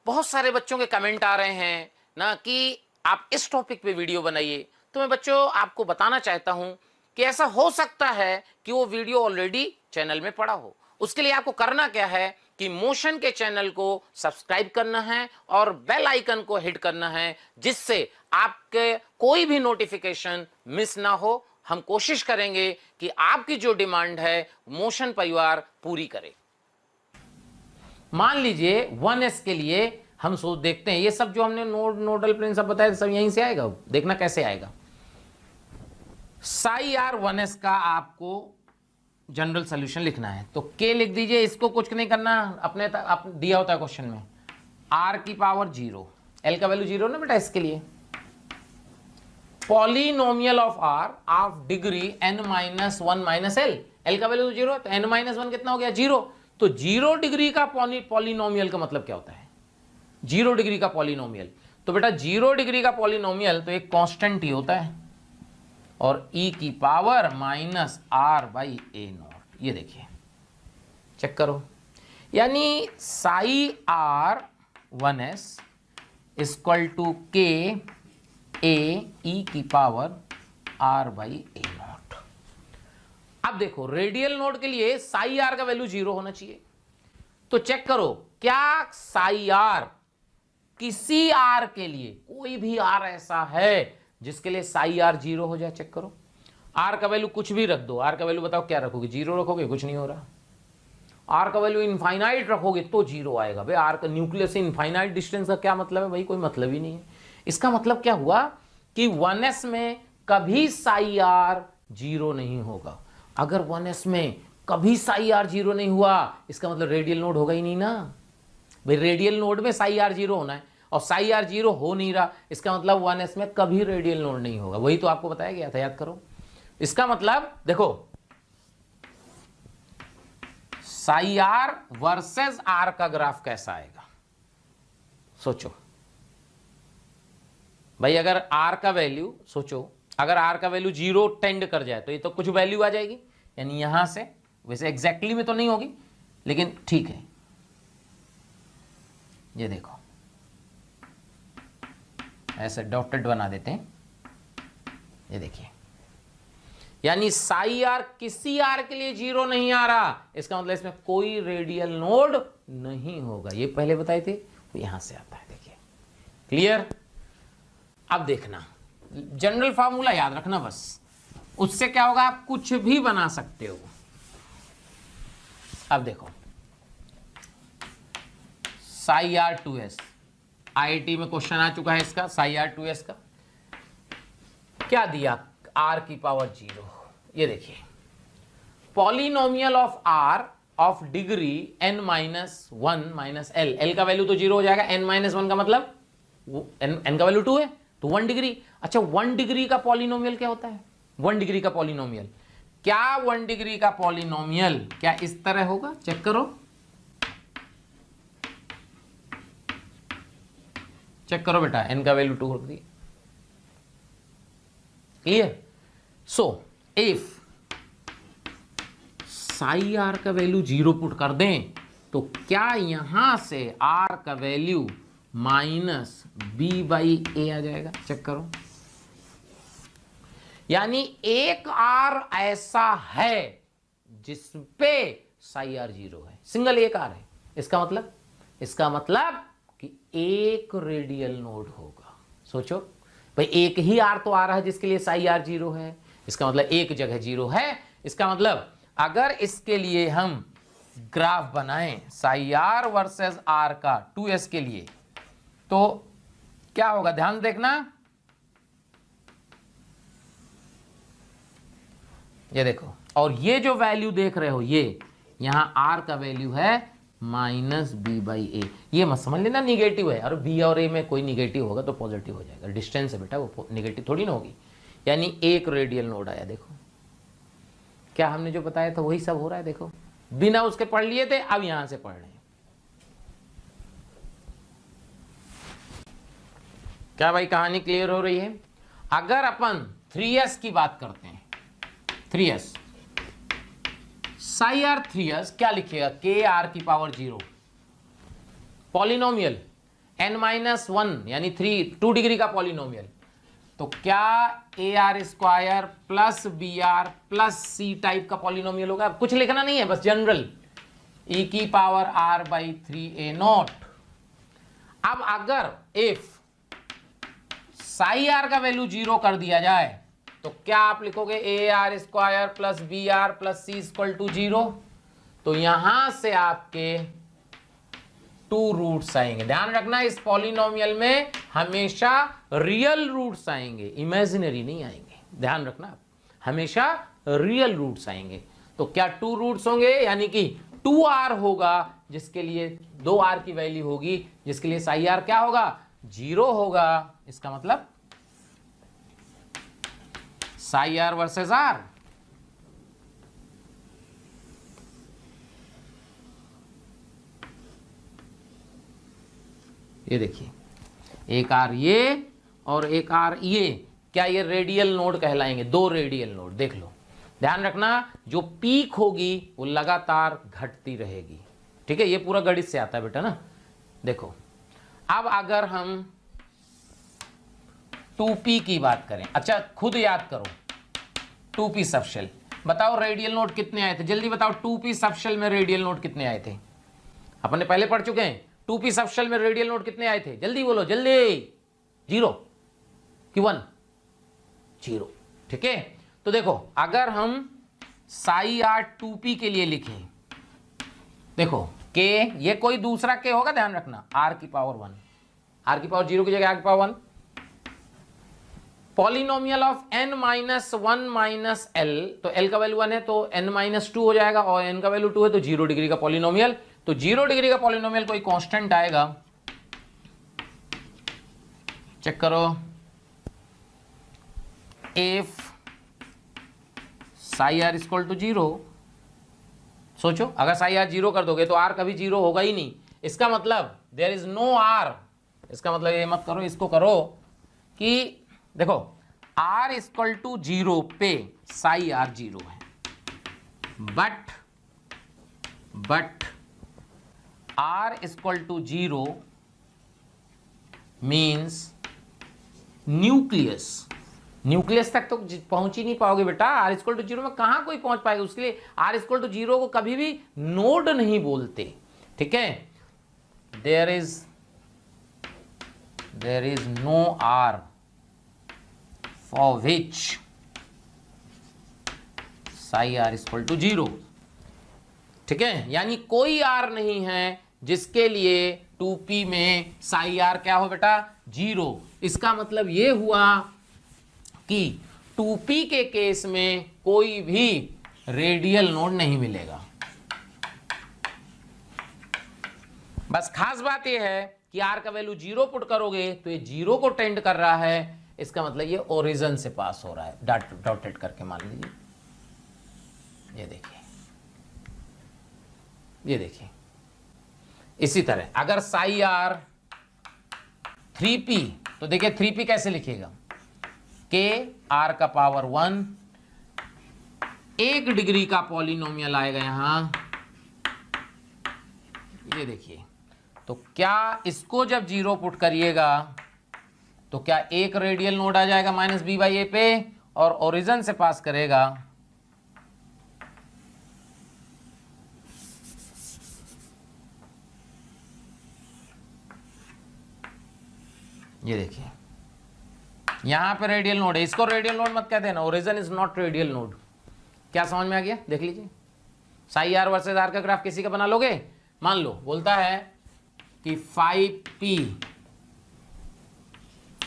बहुत सारे बच्चों के कमेंट आ रहे हैं ना कि आप इस टॉपिक पे वीडियो बनाइए। तो मैं बच्चों आपको बताना चाहता हूं कि ऐसा हो सकता है कि वो वीडियो ऑलरेडी चैनल में पड़ा हो। उसके लिए आपको करना क्या है कि मोशन के चैनल को सब्सक्राइब करना है और बेल आइकन को हिट करना है, जिससे आपके कोई भी नोटिफिकेशन मिस ना हो। हम कोशिश करेंगे कि आपकी जो डिमांड है मोशन परिवार पूरी करे। मान लीजिए 1s के लिए हम सोच देखते हैं, ये सब जो हमने नोडल प्लेन सब बताया सब यहीं से आएगा। देखना कैसे आएगा। साई आर 1s का आपको जनरल सॉल्यूशन लिखना है तो के लिख दीजिए। इसको कुछ नहीं करना, अपने दिया होता है क्वेश्चन में r की पावर 0, l का वैल्यू 0 ना बेटा। इसके लिए polynomial of r of degree n minus 1 minus l, l का वैल्यू 0 है तो n माइनस 1 कितना हो गया 0। तो 0 डिग्री का पॉलिनोमियल का मतलब क्या होता है 0 डिग्री का पॉलिनोमियल। तो बेटा 0 डिग्री का पॉलिनोमियल तो एक कांस्टेंट ही होता है और e की power minus r by a naught. ये देखिए चेक करो, यानी Sai r 1s equal to के ए ई की power r by a not. अब देखो रेडियल नोड के लिए साई आर का वैल्यू 0 होना चाहिए। तो चेक करो क्या साई आर किसी आर के लिए, कोई भी आर ऐसा है जिसके लिए साई आर 0 हो जाए। चेक करो आर का वैल्यू कुछ भी रख दो। आर का वैल्यू बताओ क्या रखोगे 0 रखोगे, कुछ नहीं हो रहा। आर का वैल्यू इनफाइनाइट रखोगे तो 0 आएगा। भाई आर का न्यूक्लियस से इनफाइनाइट डिस्टेंस का क्या मतलब है भाई, कोई मतलब ही नहीं है। इसका मतलब क्या हुआ कि 1s में कभी साई आर 0 नहीं होगा। अगर 1s में कभी साई आर 0 नहीं हुआ इसका मतलब रेडियल नोड होगा ही नहीं ना भाई। रेडियल नोड में साई आर 0 होना है और साई आर 0 हो नहीं रहा, इसका मतलब 1s में कभी रेडियल नोड नहीं होगा। वही तो आपको बताया गया था, याद करो। इसका मतलब देखो साई आर वर्सेस आर का ग्राफ कैसा आएगा सोचो भाई। अगर आर का वैल्यू सोचो, अगर आर का वैल्यू 0 टेंड कर जाए तो ये तो कुछ वैल्यू आ जाएगी, यानी यहां से, वैसे एग्जैक्टली में तो नहीं होगी लेकिन ठीक है। ये देखो ऐसे डॉटेड बना देते हैं, ये देखिए, यानी साई आर किसी आर के लिए 0 नहीं आ रहा, इसका मतलब इसमें कोई रेडियल नोड नहीं होगा। ये पहले बताए थे, तो यहां से आता है। देखिए क्लियर? अब देखना जनरल फार्मूला याद रखना बस, उससे क्या होगा आप कुछ भी बना सकते हो। अब देखो साई आर 2s, आईआईटी में क्वेश्चन आ चुका है इसका। साई आर 2s का क्या दिया, r की पावर 0। ये देखिए polynomial of r of degree n minus 1 minus l, l का वैल्यू तो 0 हो जाएगा, n माइनस 1 का मतलब n का वैल्यू 2 है तो 1 डिग्री। अच्छा 1 डिग्री का पॉलिनोमियल क्या होता है, 1 डिग्री का पॉलिनोमियल क्या, 1 डिग्री का पॉलिनोमियल क्या इस तरह होगा, चेक करो, चेक करो बेटा, n का वैल्यू 2 रख दी। Clear? So if psi are का वैल्यू 0 पुट कर दें तो क्या यहां से r का value minus b by a आ जाएगा। चेक करो, यानी एक आर ऐसा है जिसपे साई आर 0 है, सिंगल एक आर है। इसका मतलब कि एक रेडियल नोड होगा। सोचो भाई एक ही आर तो आ रहा है जिसके लिए साई आर 0 है, इसका मतलब एक जगह 0 है। इसका मतलब अगर इसके लिए हम ग्राफ बनाएं साई आर वर्सेस आर का 2s के लिए तो क्या होगा, ध्यान देखना। ये देखो, और ये जो वैल्यू देख रहे हो ये यहां r का वैल्यू है माइनस बी बाई ए। ये मत समझ लेना निगेटिव है, और बी और ए में कोई निगेटिव होगा तो पॉजिटिव हो जाएगा। डिस्टेंस है बेटा, वो निगेटिव थोड़ी ना होगी। यानी एक रेडियल नोड आया। देखो क्या हमने जो बताया था वही सब हो रहा है। देखो बिना उसके पढ़ लिए थे, अब यहां से पढ़ रहे हैं। क्या भाई कहानी क्लियर हो रही है? अगर अपन 3s की बात करते हैं, 3s साई आर 3s क्या लिखिएगा? के आर की पावर 0 पॉलिनोमियल n-1 यानी 2 डिग्री का पॉलिनोमियल, तो क्या A are square plus B are plus C type का पॉलिनोमियल होगा? कुछ लिखना नहीं है, बस जनरल e की पावर r बाई 3a0। अब अगर इफ साई आर का वैल्यू 0 कर दिया जाए तो क्या आप लिखोगे? A are square plus B are plus C equal to 0। तो यहां से आपके 2 रूट्स आएंगे। ध्यान रखना इस पॉलिनोमियल में हमेशा रियल रूट्स आएंगे, इमेजिनरी नहीं आएंगे। ध्यान रखना हमेशा रियल रूट्स आएंगे। तो क्या 2 रूट्स होंगे, यानी कि 2r होगा, जिसके लिए 2r की वैल्यू होगी, जिसके लिए साई आर क्या होगा? 0 होगा। इसका मतलब साई आर वर्सेस आर, ये देखिए एक आर ये और एक आर ये, क्या ये रेडियल नोड कहलाएंगे? 2 रेडियल नोड। देख लो, ध्यान रखना जो पीक होगी वो लगातार घटती रहेगी। ठीक है, ये पूरा गणित से आता है बेटा ना। देखो अब अगर हम 2p की बात करें, अच्छा खुद याद करो 2p सबशेल, बताओ रेडियल नोड कितने आए थे? जल्दी बताओ 2p सबशेल में रेडियल नोड कितने आए थे? अपन ने पहले पढ़ चुके हैं। 2p सबशेल में रेडियल नोड कितने आए थे? जल्दी बोलो जल्दी। 0 कि 1? 0। ठीक है, तो देखो अगर हम साई आर 2p के लिए लिखें, देखो के ये कोई दूसरा के होगा, ध्यान रखना, r की पावर 1, r की पावर 0 की जगह r की power 1, polynomial of n-1 minus l, तो l का वैल्यू 1 है तो n-2 हो जाएगा, और n का वैल्यू 2 है तो 0 डिग्री का पॉलिनोमियल। तो 0 डिग्री का पॉलिनोमियल कोई कांस्टेंट आएगा, चेक करो। If psi are equal to 0, सोचो अगर साई आर 0 कर दोगे तो r कभी 0 होगा ही नहीं। इसका मतलब देयर इज नो r, इसका मतलब ये मत करो, इसको करो कि देखो r इक्वल टू 0 पे साई आर 0 है, but r equal to 0 means nucleus तक तो पहुंच ही नहीं पाओगे बेटा। r इक्वल टू 0 में कहां कोई पहुंच पाएगा? उसके लिए r इक्वल टू 0 को कभी भी नोड नहीं बोलते। ठीक है, there is no r for which psi are equal to 0। ठीक है, यानी कोई r नहीं है जिसके लिए 2p में साई आर क्या हो बेटा? 0। इसका मतलब ये हुआ कि 2p के केस में कोई भी रेडियल नोड नहीं मिलेगा। बस खास बात यह है कि r का वैल्यू 0 पुट करोगे तो ये 0 को टेंड कर रहा है, इसका मतलब ये ओरिजिन से पास हो रहा है। डॉटेड करके मान लीजिए, ये देखिए। इसी तरह अगर साई आर 3p, तो देखिए 3p कैसे लिखिएगा? के आर का पावर 1, 1 डिग्री का पॉलिनोमियल आएगा यहां, ये देखिए। तो क्या इसको जब 0 पुट करिएगा तो क्या एक रेडियल नोड आ जाएगा माइनस बी बाई ए पे, और ओरिजिन से पास करेगा। ये देखिए यहां पे रेडियल नोड है, इसको रेडियल नोड मत कह देना, origin is not radial node. क्या समझ में आ गया? देख लीजिए, साई आर वर्सेस आर का ग्राफ किसी का बना लोगे? मान लो बोलता है कि 5p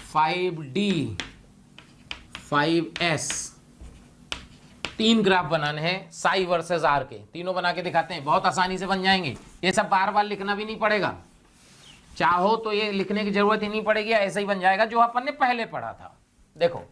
5d 5s 3 ग्राफ बनाने हैं साई वर्सेस आर के। तीनों बना के दिखाते हैं, बहुत आसानी से बन जाएंगे। ये सब बार बार लिखना भी नहीं पड़ेगा, चाहो तो ये लिखने की जरूरत ही नहीं पड़ेगी, ऐसा ही बन जाएगा जो अपन ने पहले पढ़ा था। देखो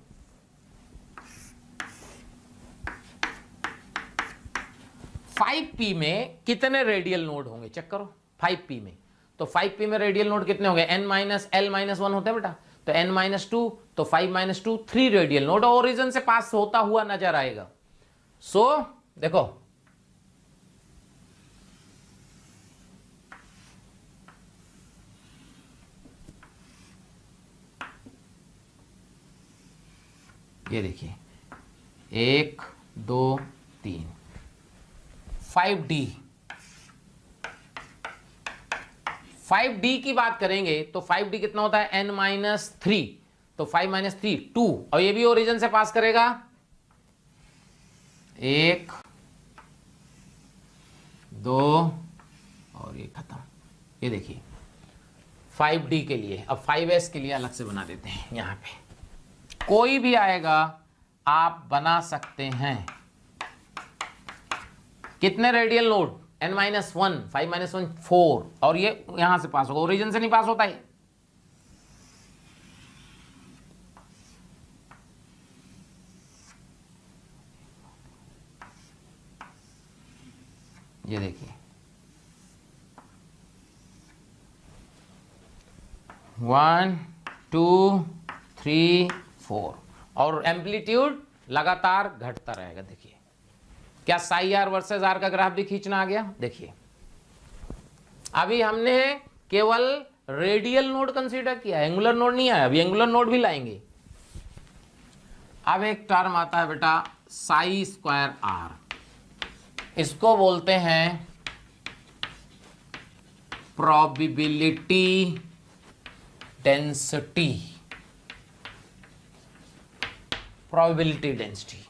5p में कितने रेडियल नोड होंगे, चेक करो 5p में। तो 5p में रेडियल नोड कितने होंगे? n-l-1 होते हैं बेटा। तो n-2, तो 5-2 3 रेडियल नोड ओरिजिन से पास होता हुआ नजर आएगा। सो देखो ये देखिए 1 2 3 5D 5D की बात करेंगे तो 5D कितना होता है n-3, तो 5-3 2, और ये भी ओरिजिन से पास करेगा 1 2 और ये खत्म। ये देखिए 5D के लिए, अब 5S के लिए अलग से बना देते हैं। यहां पे कोई भी आएगा आप बना सकते हैं। कितने रेडियल नोड n-1, 5-1 4, और ये यहां से पास होगा, ओरिजिन से नहीं पास होता है। ये देखिए 1 2 3 4, और एम्पलीट्यूड लगातार घटता रहेगा। देखिए क्या साई आर वर्सेस आर का ग्राफ भी खींचना आ गया। देखिए अभी हमने केवल रेडियल नोड कंसीडर किया, एंगुलर नोड नहीं आया, अभी एंगुलर नोड भी लाएंगे। अब एक टर्म आता है बेटा साई स्क्वायर आर, इसको बोलते हैं probability density, probability density.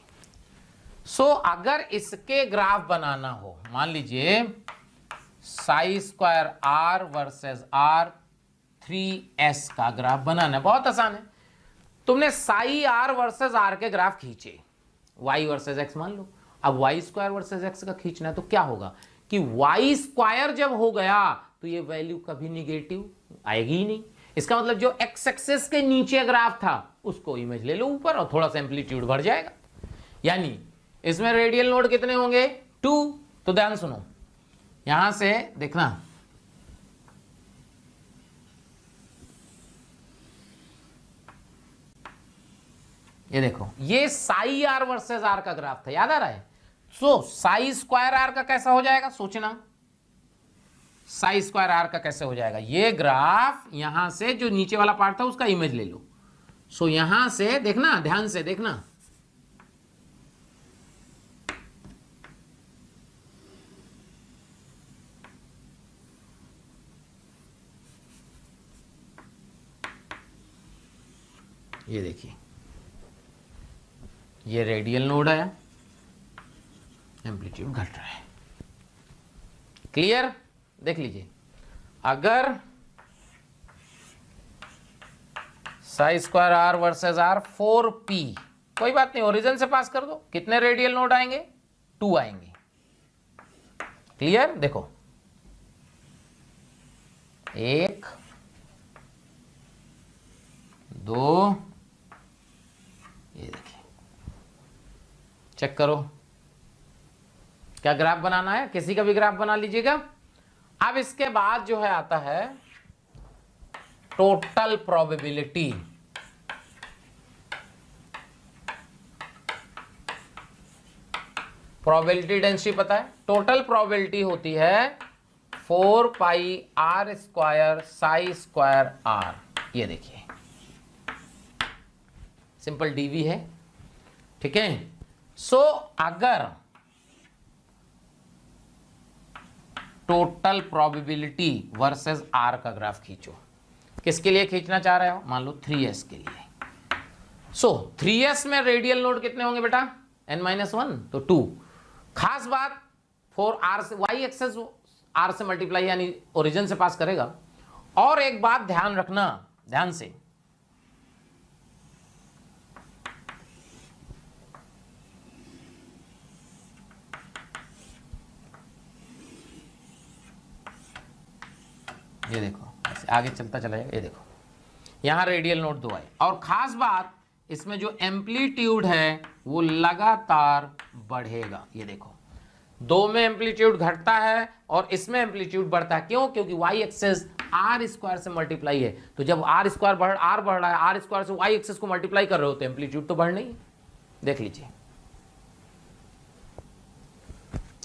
So अगर इसके ग्राफ बनाना हो, मान लीजिए psi square r versus r 3s का ग्राफ बनाना है, बहुत आसान है। तुमने साई आर वर्सेस आर के ग्राफ खींचे, y वर्सेस x मान लो, अब y स्क्वायर वर्सेस x का खींचना है, तो क्या होगा कि y स्क्वायर जब हो गया तो ये वैल्यू कभी निगेटिव आएगी ही नहीं। इसका मतलब जो x एक्सिस के नीचे ग्राफ था उसको इमेज ले लो ऊपर और थोड़ा सा एम्पलीट्यूड बढ़ जाएगा। यानी इसमें रेडियल नोड कितने होंगे 2, तो ध्यान सुनो, यहां से देखना ये देखो, ये साई आर वर्सेस आर का ग्राफ था, याद आ रहा है। सो साई स्क्वायर आर का कैसा हो जाएगा, सोचना साई स्क्वायर आर का कैसे हो जाएगा। ये ग्राफ यहां से जो नीचे वाला पार्ट था उसका इमेज ले लो। सो यहां से देखना, ध्यान से देखना, ये देखिए ये रेडियल नोड है, एम्पलीट्यूड घट रहा है। क्लियर, देख लीजिए, अगर psi square r versus r 4p, कोई बात नहीं, ओरिजिन से पास कर दो, कितने रेडियल नोड आएंगे 2 आएंगे। क्लियर, देखो 1 2, ये देखिए चेक करो, क्या ग्राफ बनाना है, किसी का भी ग्राफ बना लीजिएगा। अब इसके बाद जो है आता है टोटल प्रोबेबिलिटी। प्रोबेबिलिटी डेंसिटी पता है, टोटल प्रोबेबिलिटी होती है 4 pi r square psi square r. ये देखिए सिंपल डीवी है, ठीक है। सो अगर टोटल प्रोबेबिलिटी वर्सेस आर का ग्राफ खींचो, किसके लिए खींचना चाह रहे हो, मान लो 3s के लिए। सो 3s में रेडियल नोड कितने होंगे बेटा n-1, तो 2। खास बात 4r से y एक्सेस r से मल्टीप्लाई यानी ओरिजिन से पास करेगा। और एक बात ध्यान रखना, ध्यान से, ये देखो आगे चलता चला जाएगा। ये देखो यहां रेडियल नोड 2 आए, और खास बात इसमें जो एम्पलीट्यूड है वो लगातार बढ़ेगा। ये देखो दो में एम्पलीट्यूड घटता है और इसमें एम्पलीट्यूड बढ़ता है। क्यों? क्योंकि वाई एक्सेस आर स्क्वायर से मल्टीप्लाई है। तो जब आर स्क्वायर बढ़ रहा है, आर स्क्वायर से वाई एक्सेस को मल्टीप्लाई कर रहे हो तो एम्पलीट्यूड तो बढ़ नहीं है। देख लीजिए,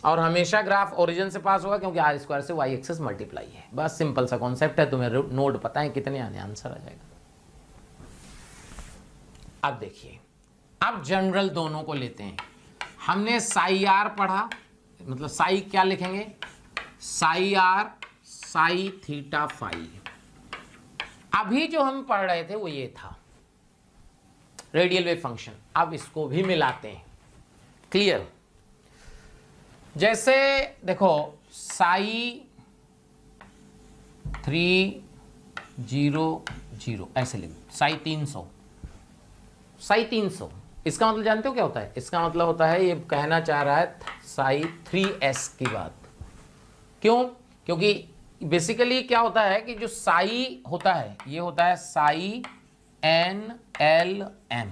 और हमेशा ग्राफ ओरिजिन से पास होगा क्योंकि आर स्क्वायर से वाई एक्सेस मल्टीप्लाई है। बस सिंपल सा कॉन्सेप्ट है, तुम्हें नोड पता है कितने आने, आंसर आ जाएगा। अब देखिए, अब जनरल दोनों को लेते हैं। हमने साई आर पढ़ा, मतलब साई क्या लिखेंगे, psi are psi theta phi. अभी जो हम पढ़ रहे थे वो ये था रेडियल वेव फंक्शन। अब इसको भी मिलाते हैं। क्लियर? जैसे देखो साई 300 ऐसे लिख, साई 300, साई 300। इसका मतलब जानते हो क्या होता है? इसका मतलब होता है, ये कहना चाह रहा है साई 3s की बात। क्यों? क्योंकि बेसिकली क्या होता है कि जो साई होता है ये होता है psi NLM,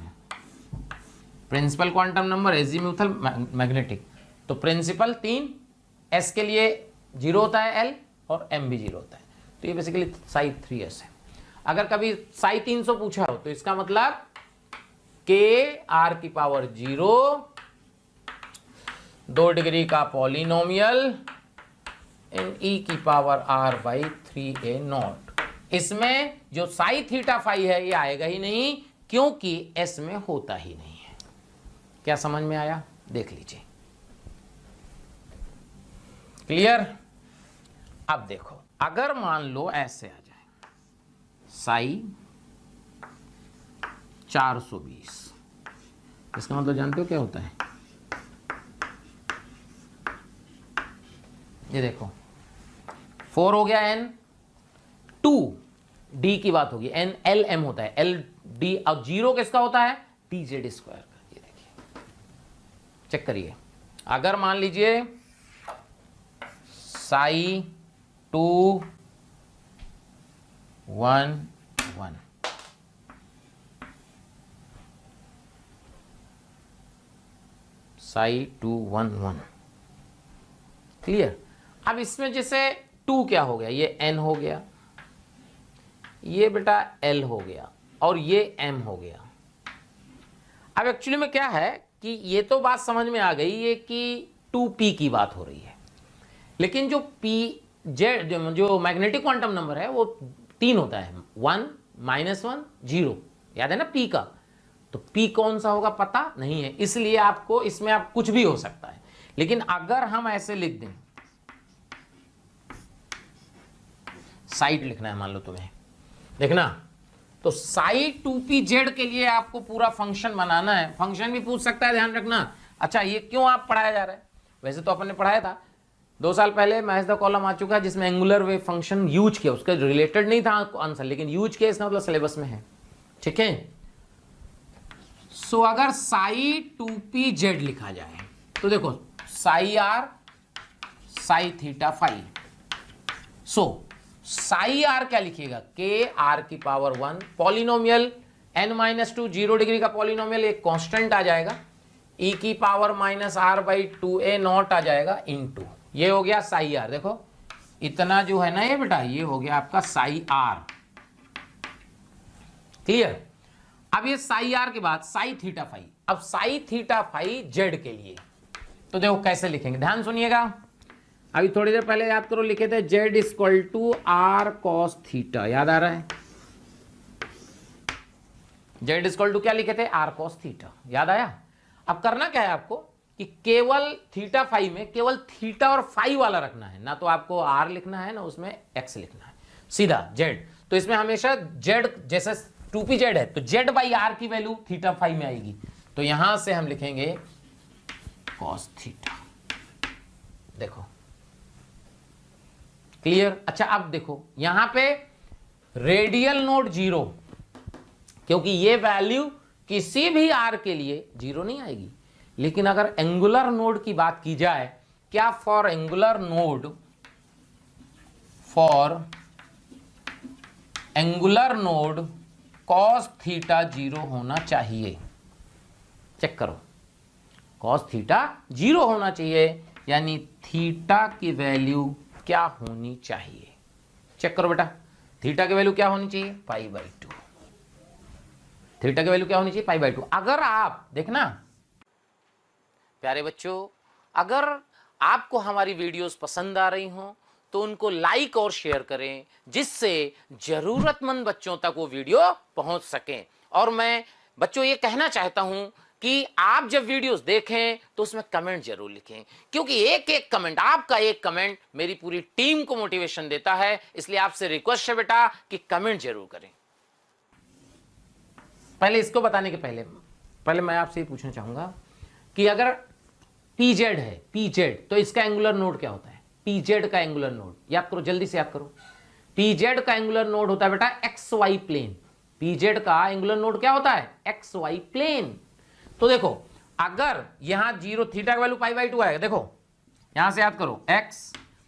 principal quantum number, azimuthal, magnetic. तो प्रिंसिपल 3, s के लिए 0 होता है l और m भी 0 होता है। तो ये बेसिकली साई 3s है। अगर कभी साई 300 पूछा हो तो इसका मतलब k r की पावर 0, 2 डिग्री का पॉलिनोमियल इन e की power r by 3a not. इसमें जो साई थीटा फाई है ये आएगा ही नहीं क्योंकि s में होता ही नहीं है। क्या समझ में आया? देख लीजिए। क्लियर? अब देखो, अगर मान लो ऐसे आ जाए साई 420, इसका मतलब जानते हो क्या होता है? ये देखो 4 हो गया n, 2 d की बात होगी, n l m होता है, l d, और 0 किसका होता है? d z स्क्वायर का। ये देखिए, चेक करिए। अगर मान लीजिए साई 2 1 1, साई 2 1 1। क्लियर? अब इसमें जैसे 2 क्या हो गया, ये n हो गया, ये बेटा l हो गया और ये m हो गया। अब एक्चुअली में क्या है कि ये तो बात समझ में आ गई है कि 2p की बात हो रही है, लेकिन जो p z जो मैग्नेटिक क्वांटम नंबर है वो 3 होता है, 1 -1 0, याद है ना p का। तो p कौन सा होगा पता नहीं है, इसलिए आपको इसमें आप कुछ भी हो सकता है। लेकिन अगर हम ऐसे लिख दें, साइड लिखना है मान लो तुम्हें, देखना, तो साई 2pz के लिए आपको पूरा फंक्शन बनाना है। फंक्शन भी पूछ सकता है, ध्यान रखना। अच्छा, ये क्यों आप पढ़ाया जा रहा है? वैसे तो अपन ने पढ़ाया था 2 साल पहले, मैथ्स द कॉलम आ चुका है जिसमें एंगुलर वेव फंक्शन यूज किया, उसका रिलेटेड नहीं था आंसर, लेकिन यूज किया, इसका मतलब सिलेबस में है। ठीक है? सो अगर साई 2pz लिखा जाए तो देखो psi are psi theta phi. So psi r क्या लिखिएगा? के आर की पावर 1, पॉलिनोमियल n-2 0 डिग्री का पॉलिनोमियल, एक कांस्टेंट आ जाएगा, e की पावर -r/2a नॉट आ जाएगा इनटू, ये हो गया साई आर। देखो इतना जो है ना ये बेटा, ये हो गया आपका साई आर। क्लियर? अब ये साई आर के बाद साई थीटा फाई। अब साई थीटा फाई जेड के लिए तो देखो कैसे लिखेंगे, ध्यान सुनिएगा। अभी थोड़ी देर पहले याद करो, लिखे थे z equal to r cos theta, याद आ रहा है? जेड इक्वल टू क्या लिखे थे? आर कॉस थीटा, याद आया? अब करना क्या है आपको कि केवल थीटा फाई में केवल थीटा और फाई वाला रखना है, ना तो आपको आर लिखना है ना उसमें एक्स लिखना है, सीधा जेड। तो इसमें हमेशा जेड, जैसे 2pz है तो जेड बाई आर की वैल्यू थीटा फाई में आएगी, तो यहां से हम लिखेंगे कॉस थीटा। देखो क्लियर? अच्छा, अब देखो यहां पे रेडियल नोड 0, क्योंकि ये वैल्यू किसी भी आर के लिए 0 नहीं आएगी। लेकिन अगर एंगुलर नोड की बात की जाए, क्या for angular node cos theta 0 होना चाहिए। चेक करो, कॉस थीटा 0 होना चाहिए, यानी थीटा की वैल्यू क्या होनी चाहिए? चेक करो बेटा, थीटा की वैल्यू क्या होनी चाहिए? पाई बाई 2। थीटा की वैल्यू क्या होनी चाहिए? पाई बाई 2। अगर आप देखना प्यारे बच्चों, अगर आपको हमारी वीडियोस पसंद आ रही हों तो उनको लाइक और शेयर करें, जिससे जरूरतमंद बच्चों तक वो वीडियो पहुंच सके। और मैं बच्चों ये कहना चाहता हूं कि आप जब वीडियोस देखें तो उसमें कमेंट जरूर लिखें, क्योंकि एक एक कमेंट, आपका एक कमेंट मेरी पूरी टीम को मोटिवेशन देता है। इसलिए आपसे रिक्वेस्ट है बेटा कि कमेंट जरूर करें। पहले इसको बताने के पहले मैं आपसे ये पूछना चाहूंगा कि अगर pz है, pz, तो इसका एंगुलर नोड क्या होता है? pz का एंगुलर नोड याद करो, जल्दी से याद करो। pz का एंगुलर नोड होता है बेटा xy प्लेन। pz का एंगुलर नोड क्या होता है? xy plane. तो देखो, अगर यहां 0 थीटा का वैल्यू पाई बाई 2 आएगा, देखो यहां से याद करो x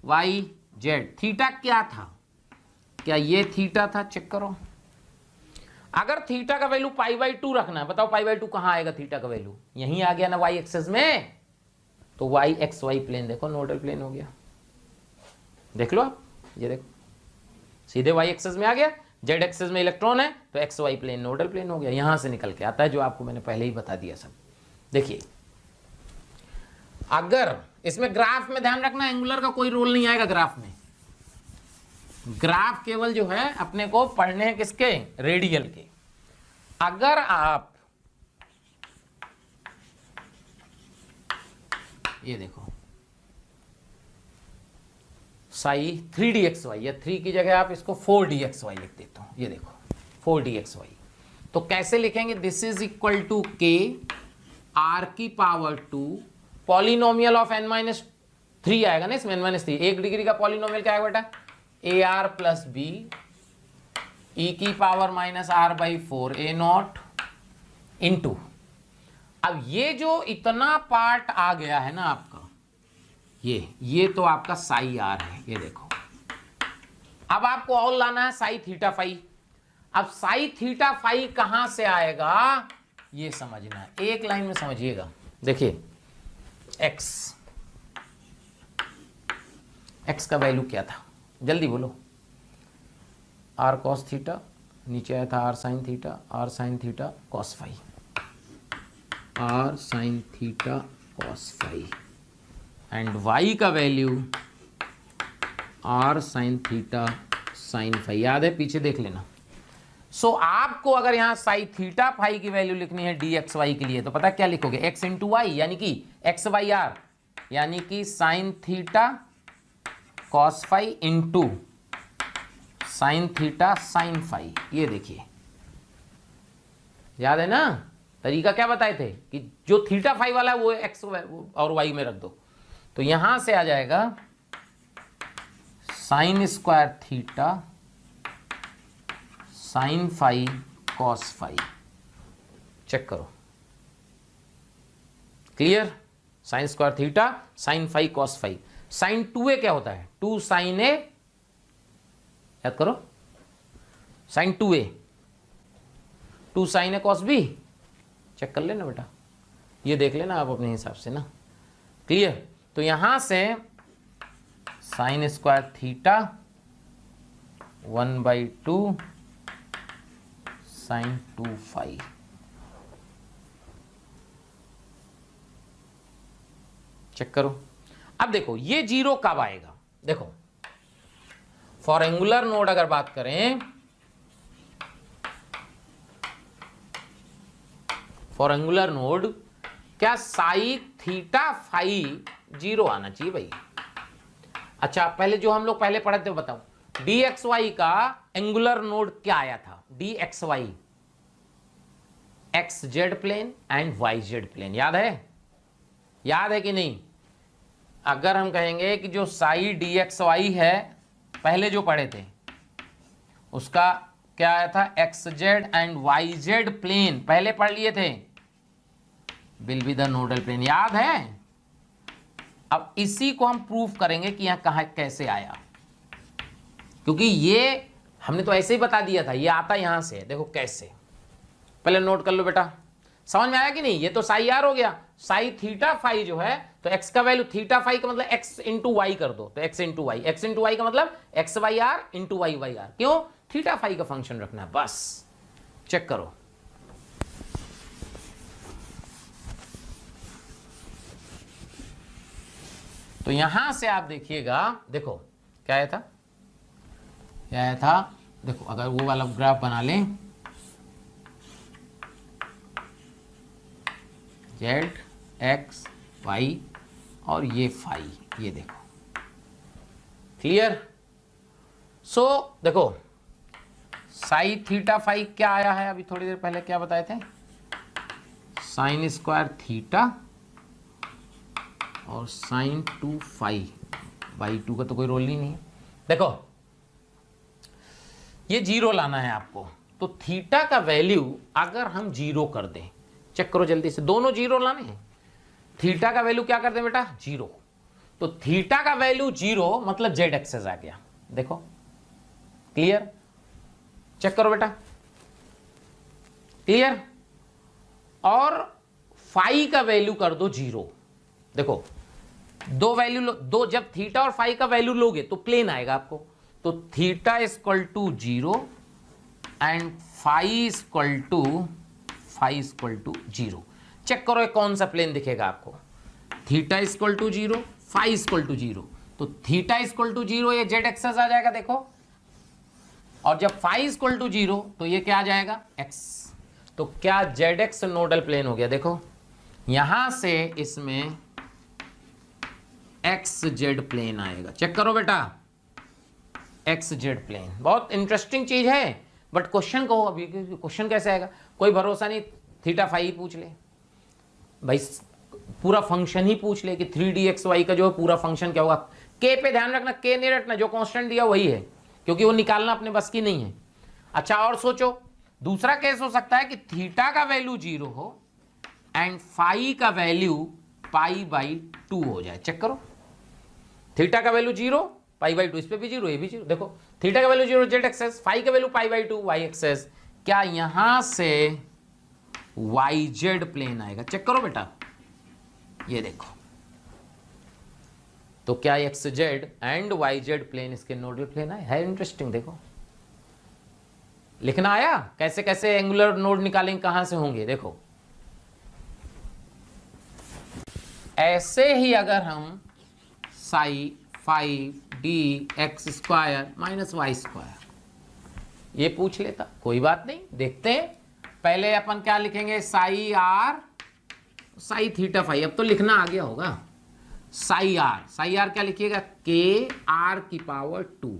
y z। थीटा क्या था? क्या ये थीटा था? चेक करो। अगर थीटा का वैल्यू पाई बाई 2 रखना है, बताओ पाई बाई 2 कहां आएगा? थीटा का वैल्यू यहीं आ गया ना, y एक्सेस में। तो y एक्स वाई प्लेन देखो, नोडल प्लेन हो गया। देख लो आप, ये देखो सीधे y एक्सेस में आ गया। z एक्सेस में इलेक्ट्रॉन है तो x Y plane nodal plane हो गया। यहां से निकल के आता है जो आपको मैंने पहले ही बता दिया सब। देखिए, अगर इसमें ग्राफ में ध्यान रखना, एंगुलर का कोई रोल नहीं आएगा ग्राफ में। ग्राफ केवल जो है अपने को पढ़ने हैं किसके? रेडियल के। अगर आप ये देखो साई 3dxy, या 3 की जगह आप इसको 4dxy लिख देता हूं। ये देखो 4dxy, तो कैसे लिखेंगे? दिस इज इक्वल टू के आर की पावर 2 पॉलिनोमियल ऑफ n-3 आएगा ना इसमें, n-3। 1 डिग्री का पॉलिनोमियल क्या आएगा बेटा? AR प्लस बी ई की power minus r by 4 A0 into. अब ये जो इतना पार्ट आ गया है ना आपका, ये तो आपका साई आर है। ये देखो, अब आपको और लाना है साई थीटा फाई। अब साई थीटा फाई कहां से आएगा ये समझना है, एक लाइन में समझिएगा। देखिए एक्स का वैल्यू क्या था? जल्दी बोलो। आर कॉस थीटा, नीचे आया था r sine theta, r sine theta cos phi, r sine theta cos phi. And y का value r sine theta sine phi. याद है? पीछे देख लेना। सो आपको अगर यहां साइन थीटा फाई की वैल्यू लिखनी है dxy के लिए, तो पता क्या लिखोगे? x इंटू वाई, यानी कि x बाई आर, यानी कि sine theta cos phi into sine theta sine phi. ये देखिए, याद है ना? तरीका क्या बताए थे कि जो थीटा फाई वाला है वो एक्स और वाई में रख दो। तो यहां से आ जाएगा sine square theta sine phi cos phi. Check करो, clear? Sine square theta sine phi cos phi. Sine 2a क्या होता है? 2 साइन ए, याद करो, sine 2a 2 sine a cos b. Check कर लेना बेटा, ये देख लेना आप अपने हिसाब से ना। क्लियर? तो यहां से साइन स्क्वायर थीटा 1/2 साइन 2 फाई। चेक करो। अब देखो ये जीरो कब आएगा? देखो, फॉर एंगुलर नोड अगर बात करें, फॉर एंगुलर नोड क्या साई थीटा फाई जीरो आना चाहिए भाई? अच्छा, पहले जो हम लोग पहले पढ़े थे बताओ, dxy का एंगुलर नोड क्या आया था? dxy xz plane and yz plane. याद है? याद है कि नहीं? अगर हम कहेंगे कि जो साई dxy है, पहले जो पढ़े थे उसका क्या आया था? xz एंड yz प्लेन पहले पढ़ लिए थे, will be the nodal plane. याद है? अब इसी को हम प्रूफ करेंगे कि यहां कहां कैसे आया, क्योंकि ये हमने तो ऐसे ही बता दिया था, ये आता यहां से। देखो कैसे, पहले नोट कर लो बेटा। समझ में आया कि नहीं? ये तो साई आर हो गया। साई थीटा फाई जो है, तो एक्स का वैल्यू थीटा फाई का मतलब एक्स इंटू वाई कर दो, तो x into y, x into y का मतलब x y r into y y r. क्यों? थीटा फाई का फंक्शन रखना है, बस। चेक करो, तो यहां से आप देखिएगा, देखो क्या आया था, क्या आया था, देखो अगर वो वाला ग्राफ बना लें, जेड एक्स वाई और ये फाई, ये देखो, क्लियर? सो देखो साई थीटा फाई क्या आया है, अभी थोड़ी देर पहले क्या बताए थे, साइन स्क्वायर थीटा और साइन 2 फाई बाई 2 का तो कोई रोल ही नहीं है। देखो ये जीरो लाना है आपको, तो थीटा का वैल्यू अगर हम जीरो कर दें, चेक करो जल्दी से, दोनों जीरो लाने हैं। थीटा का वैल्यू क्या कर दें बेटा? जीरो। तो थीटा का वैल्यू जीरो मतलब जेड एक्सेस आ गया, देखो क्लियर? चेक करो बेटा, क्लियर? और फाई का वैल्यू कर दो जीरो, देखो दो वैल्यू लो, दो, जब थीटा और फाई का वैल्यू लोगे तो प्लेन आएगा आपको, तो theta equal to zero and phi equal to zero. Check करो कौन सा प्लेन दिखेगा आपको, theta equal to zero, phi equal to zero, तो थीटा इक्वल टू जीरो ये जेड एक्सेस आ जाएगा, देखो, और जब फाई इक्वल टू जीरो तो ये क्या आ जाएगा? एक्स। तो क्या जेड एक्स नोडल प्लेन हो गया? देखो यहां से इसमें एक्स जेड प्लेन आएगा, चेक करो बेटा, एक्स जेड प्लेन। बहुत इंटरेस्टिंग चीज है, बट क्वेश्चन को अभी क्वेश्चन कैसे आएगा कोई भरोसा नहीं, थीटा फाई पूछ ले भाई, पूरा फंक्शन ही पूछ ले कि 3dxy का जो है पूरा फंक्शन क्या होगा। के पे ध्यान रखना, के नहीं रखना, जो कांस्टेंट दिया वही है, क्योंकि वो निकालना अपने बस की नहीं है। अच्छा और सोचो, दूसरा केस हो सकता है कि थीटा का वैल्यू जीरो हो एंड फाई का वैल्यू पाई बाई 2 हो जाए। चेक करो, थीटा का वैल्यू जीरो, पाई बाई 2, इस पे भी जीरो, ये भी जीरो, देखो थीटा का value zero z axes, phi का value pi by 2 y axes. क्या यहां से वाई जेड प्लेन आएगा? चेक करो बेटा, ये देखो, तो क्या x z and y z plane इसके नोडल प्लेन है? इंटरेस्टिंग, देखो लिखना आया, कैसे कैसे एंगुलर नोड निकालेंगे, कहां से होंगे, देखो ऐसे ही अगर हम psi 5d x square minus Y square ये पूछ लेता, कोई बात नहीं, देखते हैं। पहले अपन क्या लिखेंगे, psi are psi theta phi, अब तो लिखना आ गया होगा, साई आर क्या लिखिएगा, के आर की पावर 2,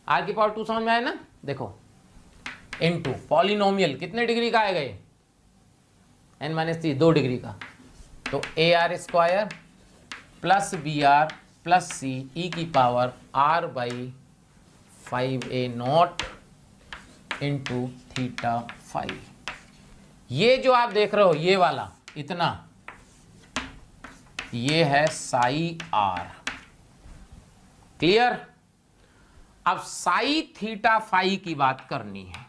आर की पावर 2 समझ में आया ना? देखो इनटू पॉलिनोमियल कितने डिग्री का आएगा ये, n-3 2 डिग्री का, तो a are square plus B are plus c e की power are by 5a0 into theta phi. ये जो आप देख रहे हो ये वाला इतना, ये है साई आर, क्लियर? अब साई थीटा फाई की बात करनी है,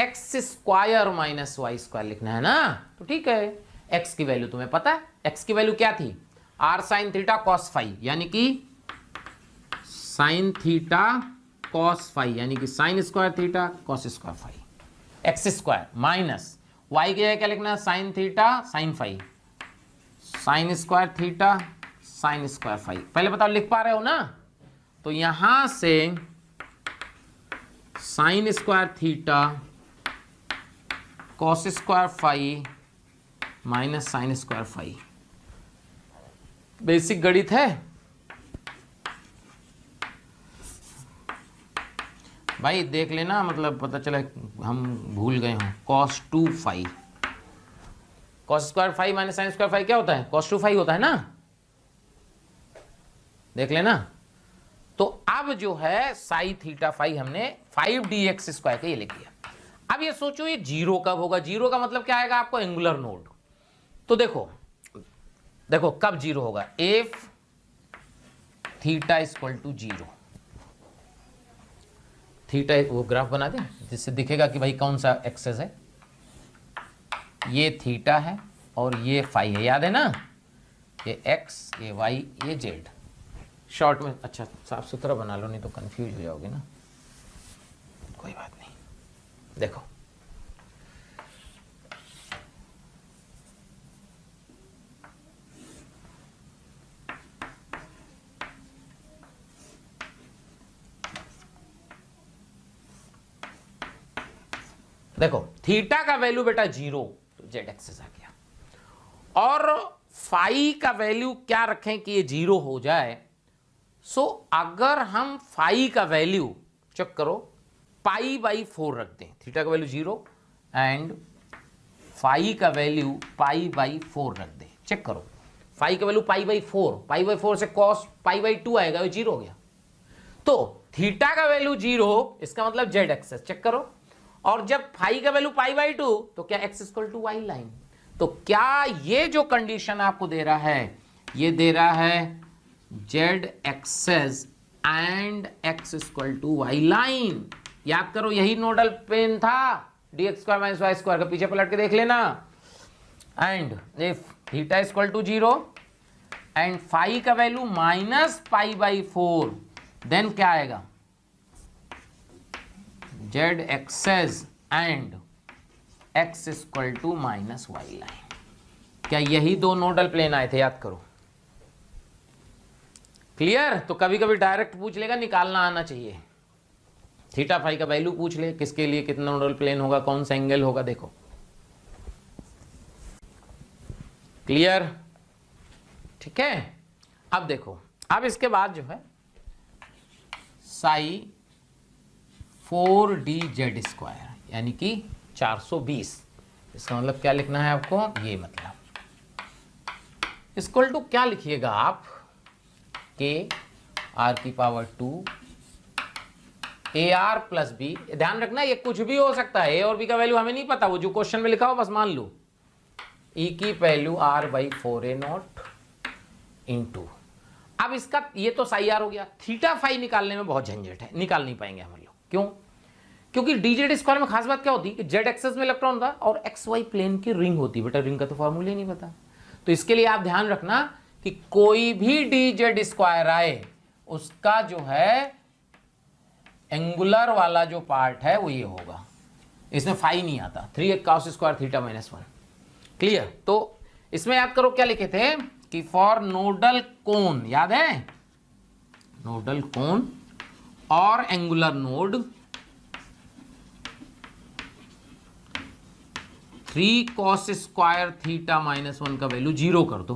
x square minus Y square लिखना है ना, तो ठीक है, एक्स की वैल्यू तुम्हें पता है, एक्स की वैल्यू क्या थी, r sine theta cos phi, यानी कि साइन थीटा कॉस फाई, यानी कि sine square theta cos square phi, x square minus y की जगह क्या लिखना है, sine theta sine phi, sine square theta sine square phi. पहले बताओ लिख पा रहे हो ना? तो यहां से sine square theta cos square phi minus sine square phi, basic गणित है भाई, देख लेना, मतलब पता चला हम भूल गए हों। Cos 2 phi, cos square phi minus sine square phi क्या होता है, कॉस 2 फाई होता है ना, देख लेना। तो अब जो है साई थीटा फाई हमने 5dx स्क्वायर का ये लिख दिया। अब ये सोचो ये जीरो कब होगा, जीरो का मतलब क्या आएगा आपको, एंगुलर नोड। तो देखो देखो कब जीरो होगा, if theta equal to zero, theta वो ग्राफ बना दें जिससे दिखेगा कि भाई कौन सा एक्सेस है। ये थीटा है और ये फाई है, याद है ना, ये एक्स, ये वाई, ये जेड। शॉर्ट में अच्छा साफ सुथरा बना लो, नहीं तो कंफ्यूज हो जाओगे ना। कोई बात नहीं, देखो देखो थीटा का वैल्यू बेटा 0, तो जेड एक्सेस आ गया। और फाई का वैल्यू क्या रखें कि ये 0 हो जाए। सो अगर हम फाई का वैल्यू चेक करो π/4 रख दें, थीटा का वैल्यू 0 एंड फाई का वैल्यू π/4 रख दें, चेक करो फाई का वैल्यू π/4 से कॉस π/2 आएगा, ये 0 हो गया। तो थीटा का वैल्यू 0, इसका मतलब जेड एक्सेस, चेक करो। और जब फाई का वैल्यू π/2 तो क्या x equal to Y line. तो क्या ये जो कंडीशन आपको दे रहा है, ये दे रहा है z axis and x equal to Y line. याद करो यही नोडल प्लेन था, dx² - y² का, पीछे पलट के देख लेना। And if theta equal to 0 and phi का वैल्यू -π/4, देन क्या आएगा, z axis and x equal to -y line. क्या यही दो नोडल प्लेन आए थे, याद करो। क्लियर। तो कभी कभी डायरेक्ट पूछ लेगा, निकालना आना चाहिए। थीटा फाई का वैल्यू पूछ ले, किसके लिए कितना नोडल प्लेन होगा, कौन सा एंगल होगा, देखो। क्लियर, ठीक है। अब देखो, अब इसके बाद जो है साई 4dz² यानी कि 420, इसका मतलब क्या लिखना है आपको, ये मतलब इक्वल टू क्या लिखिएगा आप, k r⁻², AR + B। ध्यान रखना ये कुछ भी हो सकता है, A और B का वैल्यू हमें नहीं पता, वो जो क्वेश्चन में लिखा हो बस मान लो। E की वैल्यू r/4a0 इंटू, अब इसका ये तो साई आर हो गया। थीटा फाई निकालने में बहुत झंझट है, निकाल नहीं पाएंगे हम लोग। क्यों? क्योंकि dz² में खास बात क्या होती है कि जेड एक्सेस में इलेक्ट्रॉन था और XY प्लेन की रिंग होती है। बेटा रिंग का तो फॉर्मूला ही नहीं पता, तो इसके लिए आप ध्यान रखना कि कोई भी dz² आए उसका जो है एंगुलर वाला जो पार्ट है वो ये होगा, इसमें फाई नहीं आता। 3 cos² थीटा -1। क्लियर। तो इसमें याद करो क्या लिखे थे कि फॉर नोडल कोन, याद है, नोडल कोन और एंगुलर नोड 3 cos² थीटा -1 का वैल्यू 0 कर दो,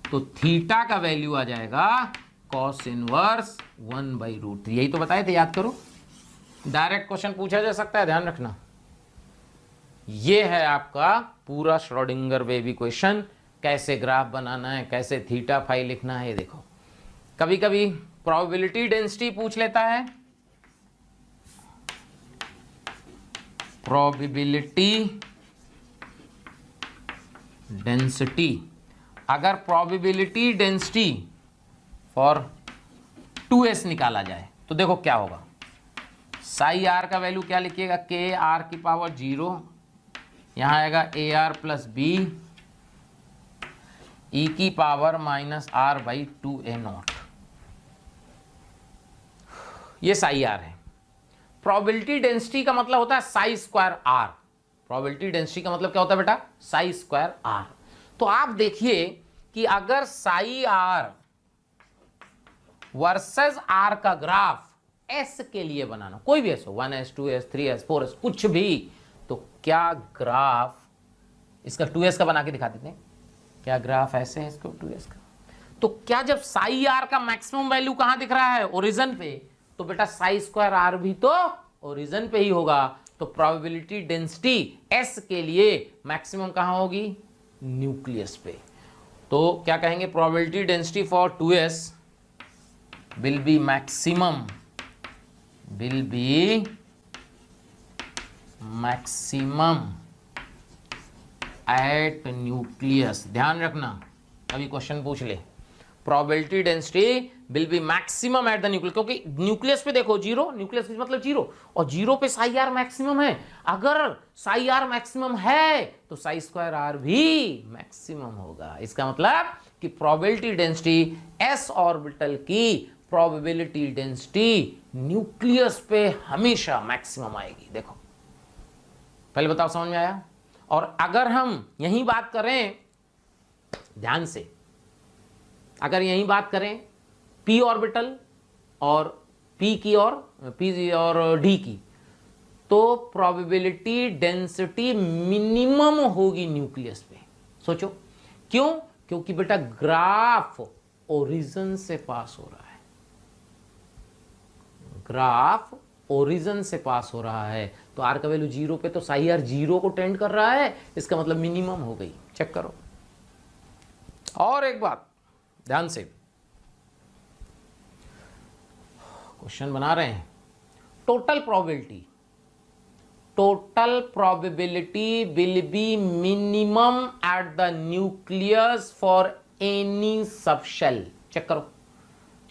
तो थीटा का वैल्यू आ जाएगा cos इनवर्स 1/√3। यही तो बताए थे, याद करो। डायरेक्ट क्वेश्चन पूछा जा सकता है, ध्यान रखना। ये है आपका पूरा श्रोडिंगर बेबी क्वेश्चन, कैसे ग्राफ बनाना है, कैसे थीटा फाई लिखना है। देखो कभी कभी प्रोबेबिलिटी डेंसिटी पूछ लेता है, प्रोबेबिलिटी डेंसिटी। अगर प्रोबेबिलिटी डेंसिटी फॉर 2s निकाला जाए तो देखो क्या होगा, साई आर का वैल्यू क्या लिखिएगा, k r⁻0, यहां आएगा AR + B e की पावर -r/2a0। ये साई आर है। प्रोबेबिलिटी डेंसिटी का मतलब होता है साई² r। प्रोबेबिलिटी डेंसिटी का मतलब क्या होता है बेटा, साई² r। तो आप देखिए कि अगर साई आर वर्सेस आर का ग्राफ s के लिए बनाना, कोई भी s हो, 1s 2s 3s 4s कुछ भी, तो क्या ग्राफ इसका 2s का बना के दिखा देते हैं, क्या ग्राफ ऐसे है इसको 2s का। तो क्या जब साई आर का मैक्सिमम वैल्यू कहां दिख रहा है, ओरिजिन पे, तो बेटा साई² r भी तो ओरिजिन पे ही होगा। तो प्रोबेबिलिटी डेंसिटी s के लिए मैक्सिमम कहां होगी, न्यूक्लियस पे। तो क्या कहेंगे, probability density for 2s will be maximum at nucleus। ध्यान रखना, अभी क्वेश्चन पूछ ले, probability density will be maximum eight the nucleus, क्योंकि न्यूक्लियस पे देखो जीरो, न्यूक्लियस मतलब जीरो, और जीरो पे साई आर मैक्सिमम है। अगर साई आर मैक्सिमम है तो साई स्क्वायर आर भी मैक्सिमम होगा। इसका मतलब कि प्रोबेबिलिटी डेंसिटी एस ऑर्बिटल की प्रोबेबिलिटी डेंसिटी न्यूक्लियस पे हमेशा मैक्सिमम आएगी। देखो पहले बताओ समझ में आया। और अगर हम यही बात करें ध्यान से, अगर यही बात करें p ऑर्बिटल और p की और p और d की, तो प्रोबेबिलिटी डेंसिटी मिनिमम होगी न्यूक्लियस पे। सोचो क्यों? क्योंकि बेटा ग्राफ ओरिजिन से पास हो रहा है, ग्राफ ओरिजिन से पास हो रहा है, तो आर का वैल्यू जीरो पे, तो साई आर जीरो को टेंड कर रहा है, इसका मतलब मिनिमम हो गई। चेक करो। और एक बात ध्यान से, क्वेश्चन बना रहे हैं, total probability will be minimum at the nucleus for any subshell. Check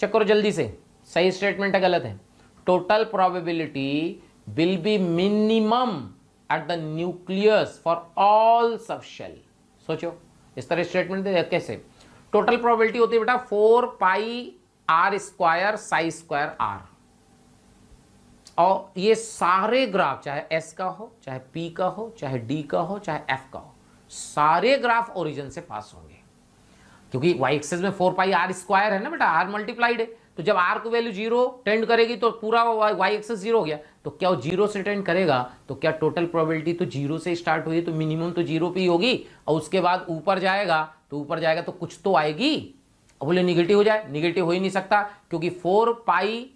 करो जल्दी से, सही स्टेटमेंट है गलत है? Total probability will be minimum at the nucleus for all subshell. सोचो इस तरह स्टेटमेंट दे कैसे। टोटल प्रोबेबिलिटी होती है बेटा 4 pi r square psi square r, और ये सारे ग्राफ चाहे एस का हो, चाहे पी का हो, चाहे डी का हो, चाहे एफ का हो, सारे ग्राफ ओरिजिन से पास होंगे। क्योंकि वाई एक्सेस में 4 पाई आर स्क्वायर है ना बेटा, आर मल्टीप्लाइड है, तो जब आर को वैल्यू जीरो टेंड करेगी तो पूरा वाई एक्सेस जीरो हो गया। तो क्या वो जीरो से टेंड करेगा, तो क्या टोटल प्रोबेबिलिटी तो जीरो से स्टार्ट हुई, तो मिनिमम तो जीरो पे ही होगी, और उसके बाद ऊपर जाएगा तो कुछ तो आएगी। और बोले निगेटिव हो जाए, निगेटिव हो ही नहीं सकता, क्योंकि 4 pi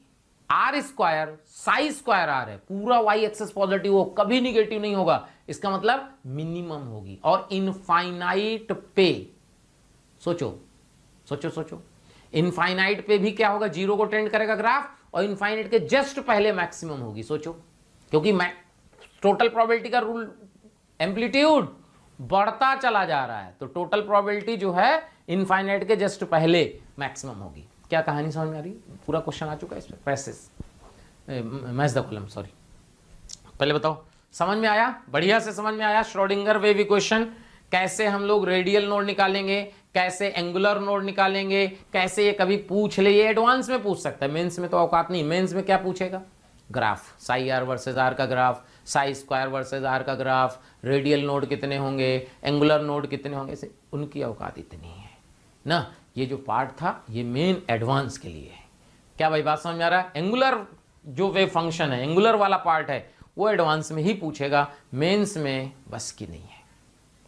r square psi square r है, पूरा वाई एक्सेस पॉजिटिव हो, कभी निगेटिव नहीं होगा, इसका मतलब मिनिमम होगी। और इनफाइनाइट पे सोचो इनफाइनाइट पे भी क्या होगा, जीरो को टेंड करेगा ग्राफ, और इनफाइनाइट के जस्ट पहले मैक्सिमम होगी। सोचो, क्योंकि टोटल प्रोबेबिलिटी का रूल एम्पलीट्यूड बढ़ता चला जा रहा है, तो टोटल प्रोबेबिलिटी जो है इनफाइनाइट के जस्ट पहले मैक्सिमम होगी। क्या कहानी समझ में आ रही? पूरा क्वेश्चन आ चुका है इस पर, passage match the column, sorry. पहले बताओ समझ में आया? बढ़िया से समझ में आया? श्रोडिंगर वेव इक्वेशन, कैसे हम लोग रेडियल नोड निकालेंगे, कैसे एंगुलर नोड निकालेंगे, कैसे ये कभी पूछ ले, ये एडवांस में पूछ सकता है, मेंस में तो औकात नहीं। मेंस में क्या पूछेगा? Graph, psi r versus r का graph, psi square versus r का ग्राफ, रेडियल नोड कितने होंगे, एंगुलर नोड कितने होंगे, से उनकी औकात इतनी है ना। ये जो पार्ट था ये मेन एडवांस के लिए है। क्या भाई बात समझ में आ रहा है? एंगुलर जो वेव फंक्शन है, एंगुलर वाला पार्ट है, वो एडवांस में ही पूछेगा, मेंस में बस की नहीं है।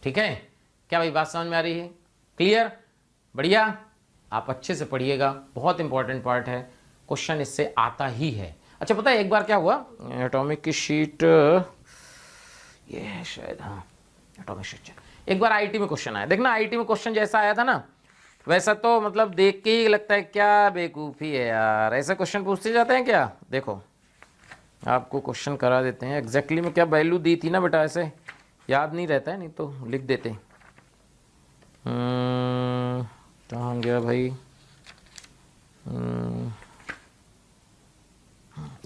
ठीक है? क्या भाई बात समझ में आ रही है? क्लियर? बढ़िया, आप अच्छे से पढ़िएगा, बहुत इंपॉर्टेंट पार्ट है, क्वेश्चन इससे आता ही है। अच्छा पता है एक बार क्या हुआ, एटॉमिक की शीट ये है शायद, हाँ एटॉमिक शीट, एक बार आईटी में क्वेश्चन आया। देखना आईटी में क्वेश्चन जैसा आया था ना, वैसा तो मतलब देख के ही लगता है क्या बेवकूफ़ी है यार, ऐसे क्वेश्चन पूछते जाते हैं क्या। देखो आपको क्वेश्चन करा देते हैं, एग्जैक्टली में क्या वैल्यू दी थी ना बेटा, ऐसे याद नहीं रहता है, नहीं तो लिख देते। कहाँ गया भाई,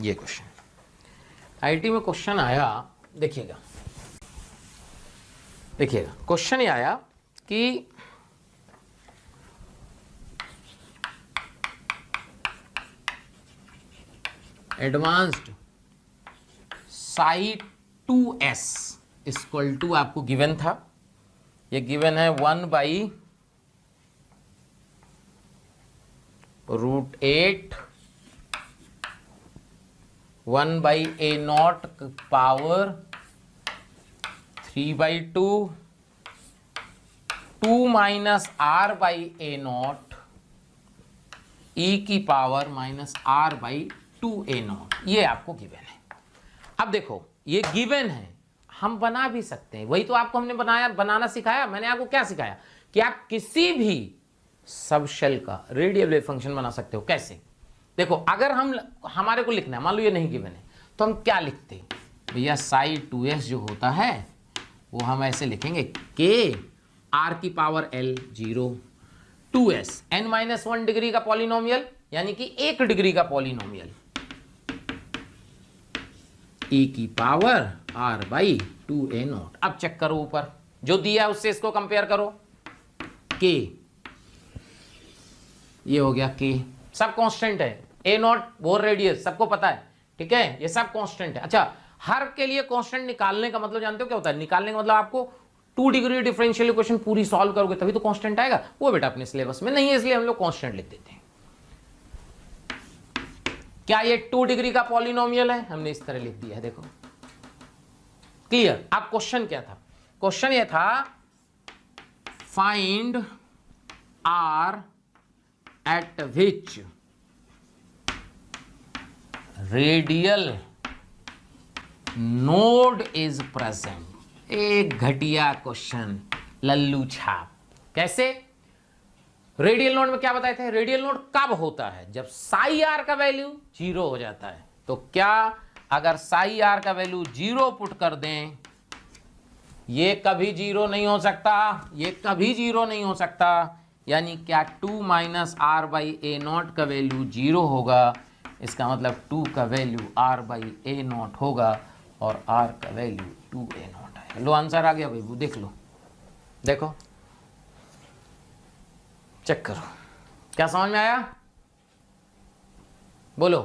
ये क्वेश्चन आईटी में क्वेश्चन आया, देखिएगा क्वेश्चन ये आया कि advanced psi 2s equal to, आपको गिवन था, ये गिवन है 1/√8 1/a0 पावर 3/2 2 माइनस r/a0 e की पावर माइनस r/2a0, ये आपको गिवन है। अब देखो ये गिवन है, हम बना भी सकते हैं, वही तो आपको हमने बनाना सिखाया। मैंने आपको क्या सिखाया कि आप किसी भी सब शेल का रेडियल वेव फंक्शन बना सकते हो। कैसे? देखो अगर हमारे को लिखना है, मान लो ये नहीं गिवन है, तो हम क्या लिखते हैं भैया, साई 2s जो होता है वो हम ऐसे लिखेंगे k r की power l 0 2s n-1 degree का पॉलिनोमियल यानी कि 1 डिग्री का पॉलिनोमियल, e की पावर r बाई 2a0। अब चेक करो ऊपर जो दिया है उससे इसको कंपेयर करो, k, ये हो गया k, सब कांस्टेंट है, a0 बोर रेडियस सबको पता है, ठीक है, ये सब कांस्टेंट है। अच्छा, हर के लिए कांस्टेंट निकालने का मतलब जानते हो क्या होता है? निकालने का मतलब आपको 2 डिग्री डिफरेंशियल इक्वेशन पूरी सॉल्व करोगे तभी तो कांस्टेंट आएगा। वो बेटा अपने सिलेबस में नहीं है, इसलिए हम लोग कांस्टेंट लिख देते हैं। क्या ये 2 डिग्री का पॉलिनोमियल है? हमने इस तरह लिख दिया है, देखो क्लियर। अब क्वेश्चन क्या था? क्वेश्चन ये था find r eight which radial node is present. एक घटिया क्वेश्चन, लल्लू छाप। कैसे? रेडियल नोड में क्या बताए थे? रेडियल नोड कब होता है? जब साई आर का वैल्यू 0 हो जाता है। तो क्या अगर साई आर का वैल्यू 0 पुट कर दें, ये कभी 0 नहीं हो सकता, ये कभी 0 नहीं हो सकता, यानी क्या 2 minus r by a naught का वैल्यू 0 होगा। इसका मतलब 2 का value r by a naught होगा और r का वैल्यू 2a नॉट है। लो आंसर आ गया भाई, वो देख लो, देखो चेक करो, क्या समझ में आया? बोलो,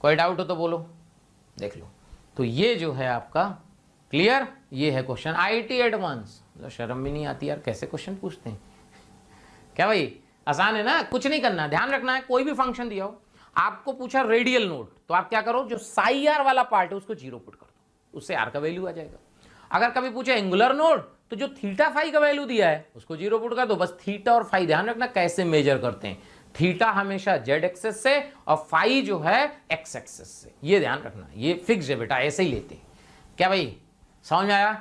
कोई डाउट हो तो बोलो, देख लो। तो ये जो है आपका क्लियर, ये है क्वेश्चन आईटी एडवांस। शर्म भी नहीं आती यार, कैसे क्वेश्चन पूछते हैं क्या भाई? आसान है ना, कुछ नहीं करना, ध्यान रखना है। कोई भी फंक्शन दिया हो, आपको पूछा रेडियल नोड, तो आप क्या करो, जो साई आर वाला पार्ट है उसको 0 पुट कर दो, उससे आर का वैल्यू आ जाएगा। अगर कभी पूछे एंगुलर नोड, तो जो थीटा फाई का वैल्यू दिया है उसको 0 पुट कर दो, बस थीटा और फाई। ध्यान रखना कैसे मेजर करते हैं, थीटा हमेशा जेड एक्सेस से और फाई जो है एक्स एक्सेस से, ये ध्यान रखना, ये फिक्स है बेटा, ऐसे ही लेते हैं। क्या भाई समझ में आया?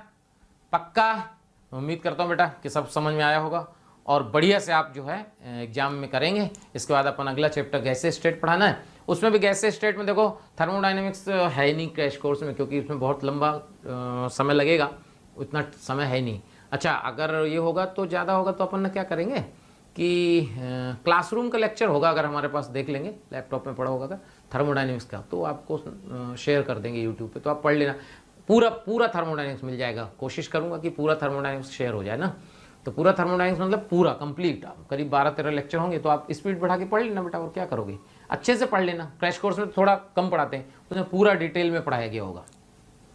पक्का? उम्मीद करता हूं बेटा कि सब समझ में आया होगा और बढ़िया से आप जो है एग्जाम में करेंगे। इसके बाद अपन अगला चैप्टर गैसेस स्टेट पढ़ाना है, उसमें भी गैसेस स्टेट में देखो थर्मोडायनेमिक्स है नहीं क्रैश कोर्स में, क्योंकि उसमें बहुत लंबा समय लगेगा, उतना समय है नहीं। अच्छा, अगर ये होगा तो ज़्यादा होगा तो अपन क्या करेंगे कि क्लासरूम का लेक्चर होगा, अगर हमारे पास देख लेंगे, लैपटॉप में पढ़ा होगा अगर थर्मोडायनेमिक्स का, तो आपको शेयर कर देंगे यूट्यूब पे, तो आप पढ़ लेना। पूरा थर्मोडायनेमिक्स मिल जाएगा, कोशिश करूँगा कि पूरा थर्मोडायनेमिक्स शेयर हो जाए ना। तो पूरा थर्मोडायनेमिक्स मतलब पूरा कंप्लीट, करीब 12-13 लेक्चर होंगे, तो आप स्पीड बढ़ा के पढ़ लेना बेटा, और क्या करोगे, अच्छे से पढ़ लेना। क्रैश कोर्स में थोड़ा कम पढ़ाते हैं, उसमें पूरा डिटेल में पढ़ाया गया होगा।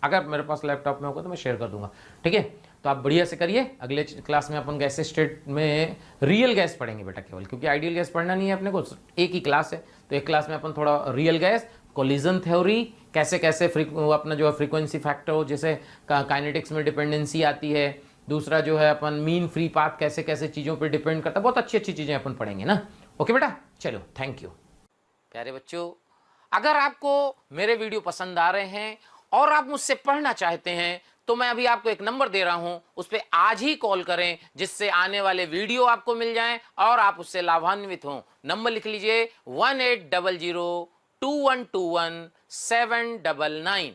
अगर मेरे पास लैपटॉप में होगा तो मैं शेयर कर दूंगा, ठीक है। तो आप बढ़िया से करिए। अगले क्लास में अपन गैस स्टेट में रियल गैस पढ़ेंगे बेटा केवल, क्योंकि आइडियल गैस पढ़ना नहीं है अपने को, एक ही क्लास है। तो एक क्लास में अपन थोड़ा रियल गैस, कोलिजन थ्योरी, कैसे कैसे अपना जो है फ्रीक्वेंसी फैक्टर हो, जैसे काइनेटिक्स में डिपेंडेंसी आती है, दूसरा जो है अपन मीन फ्री पाथ कैसे कैसे चीज़ों पे डिपेंड करता है, बहुत अच्छी अच्छी चीज़ें अपन पढ़ेंगे ना। ओके बेटा, चलो थैंक यू। प्यारे बच्चों, अगर आपको मेरे वीडियो पसंद आ रहे हैं और आप मुझसे पढ़ना चाहते हैं, तो मैं अभी आपको एक नंबर दे रहा हूं, उस पर आज ही कॉल करें, जिससे आने वाले वीडियो आपको मिल जाएं और आप उससे लाभान्वित हों। नंबर लिख लीजिए 18002121 799।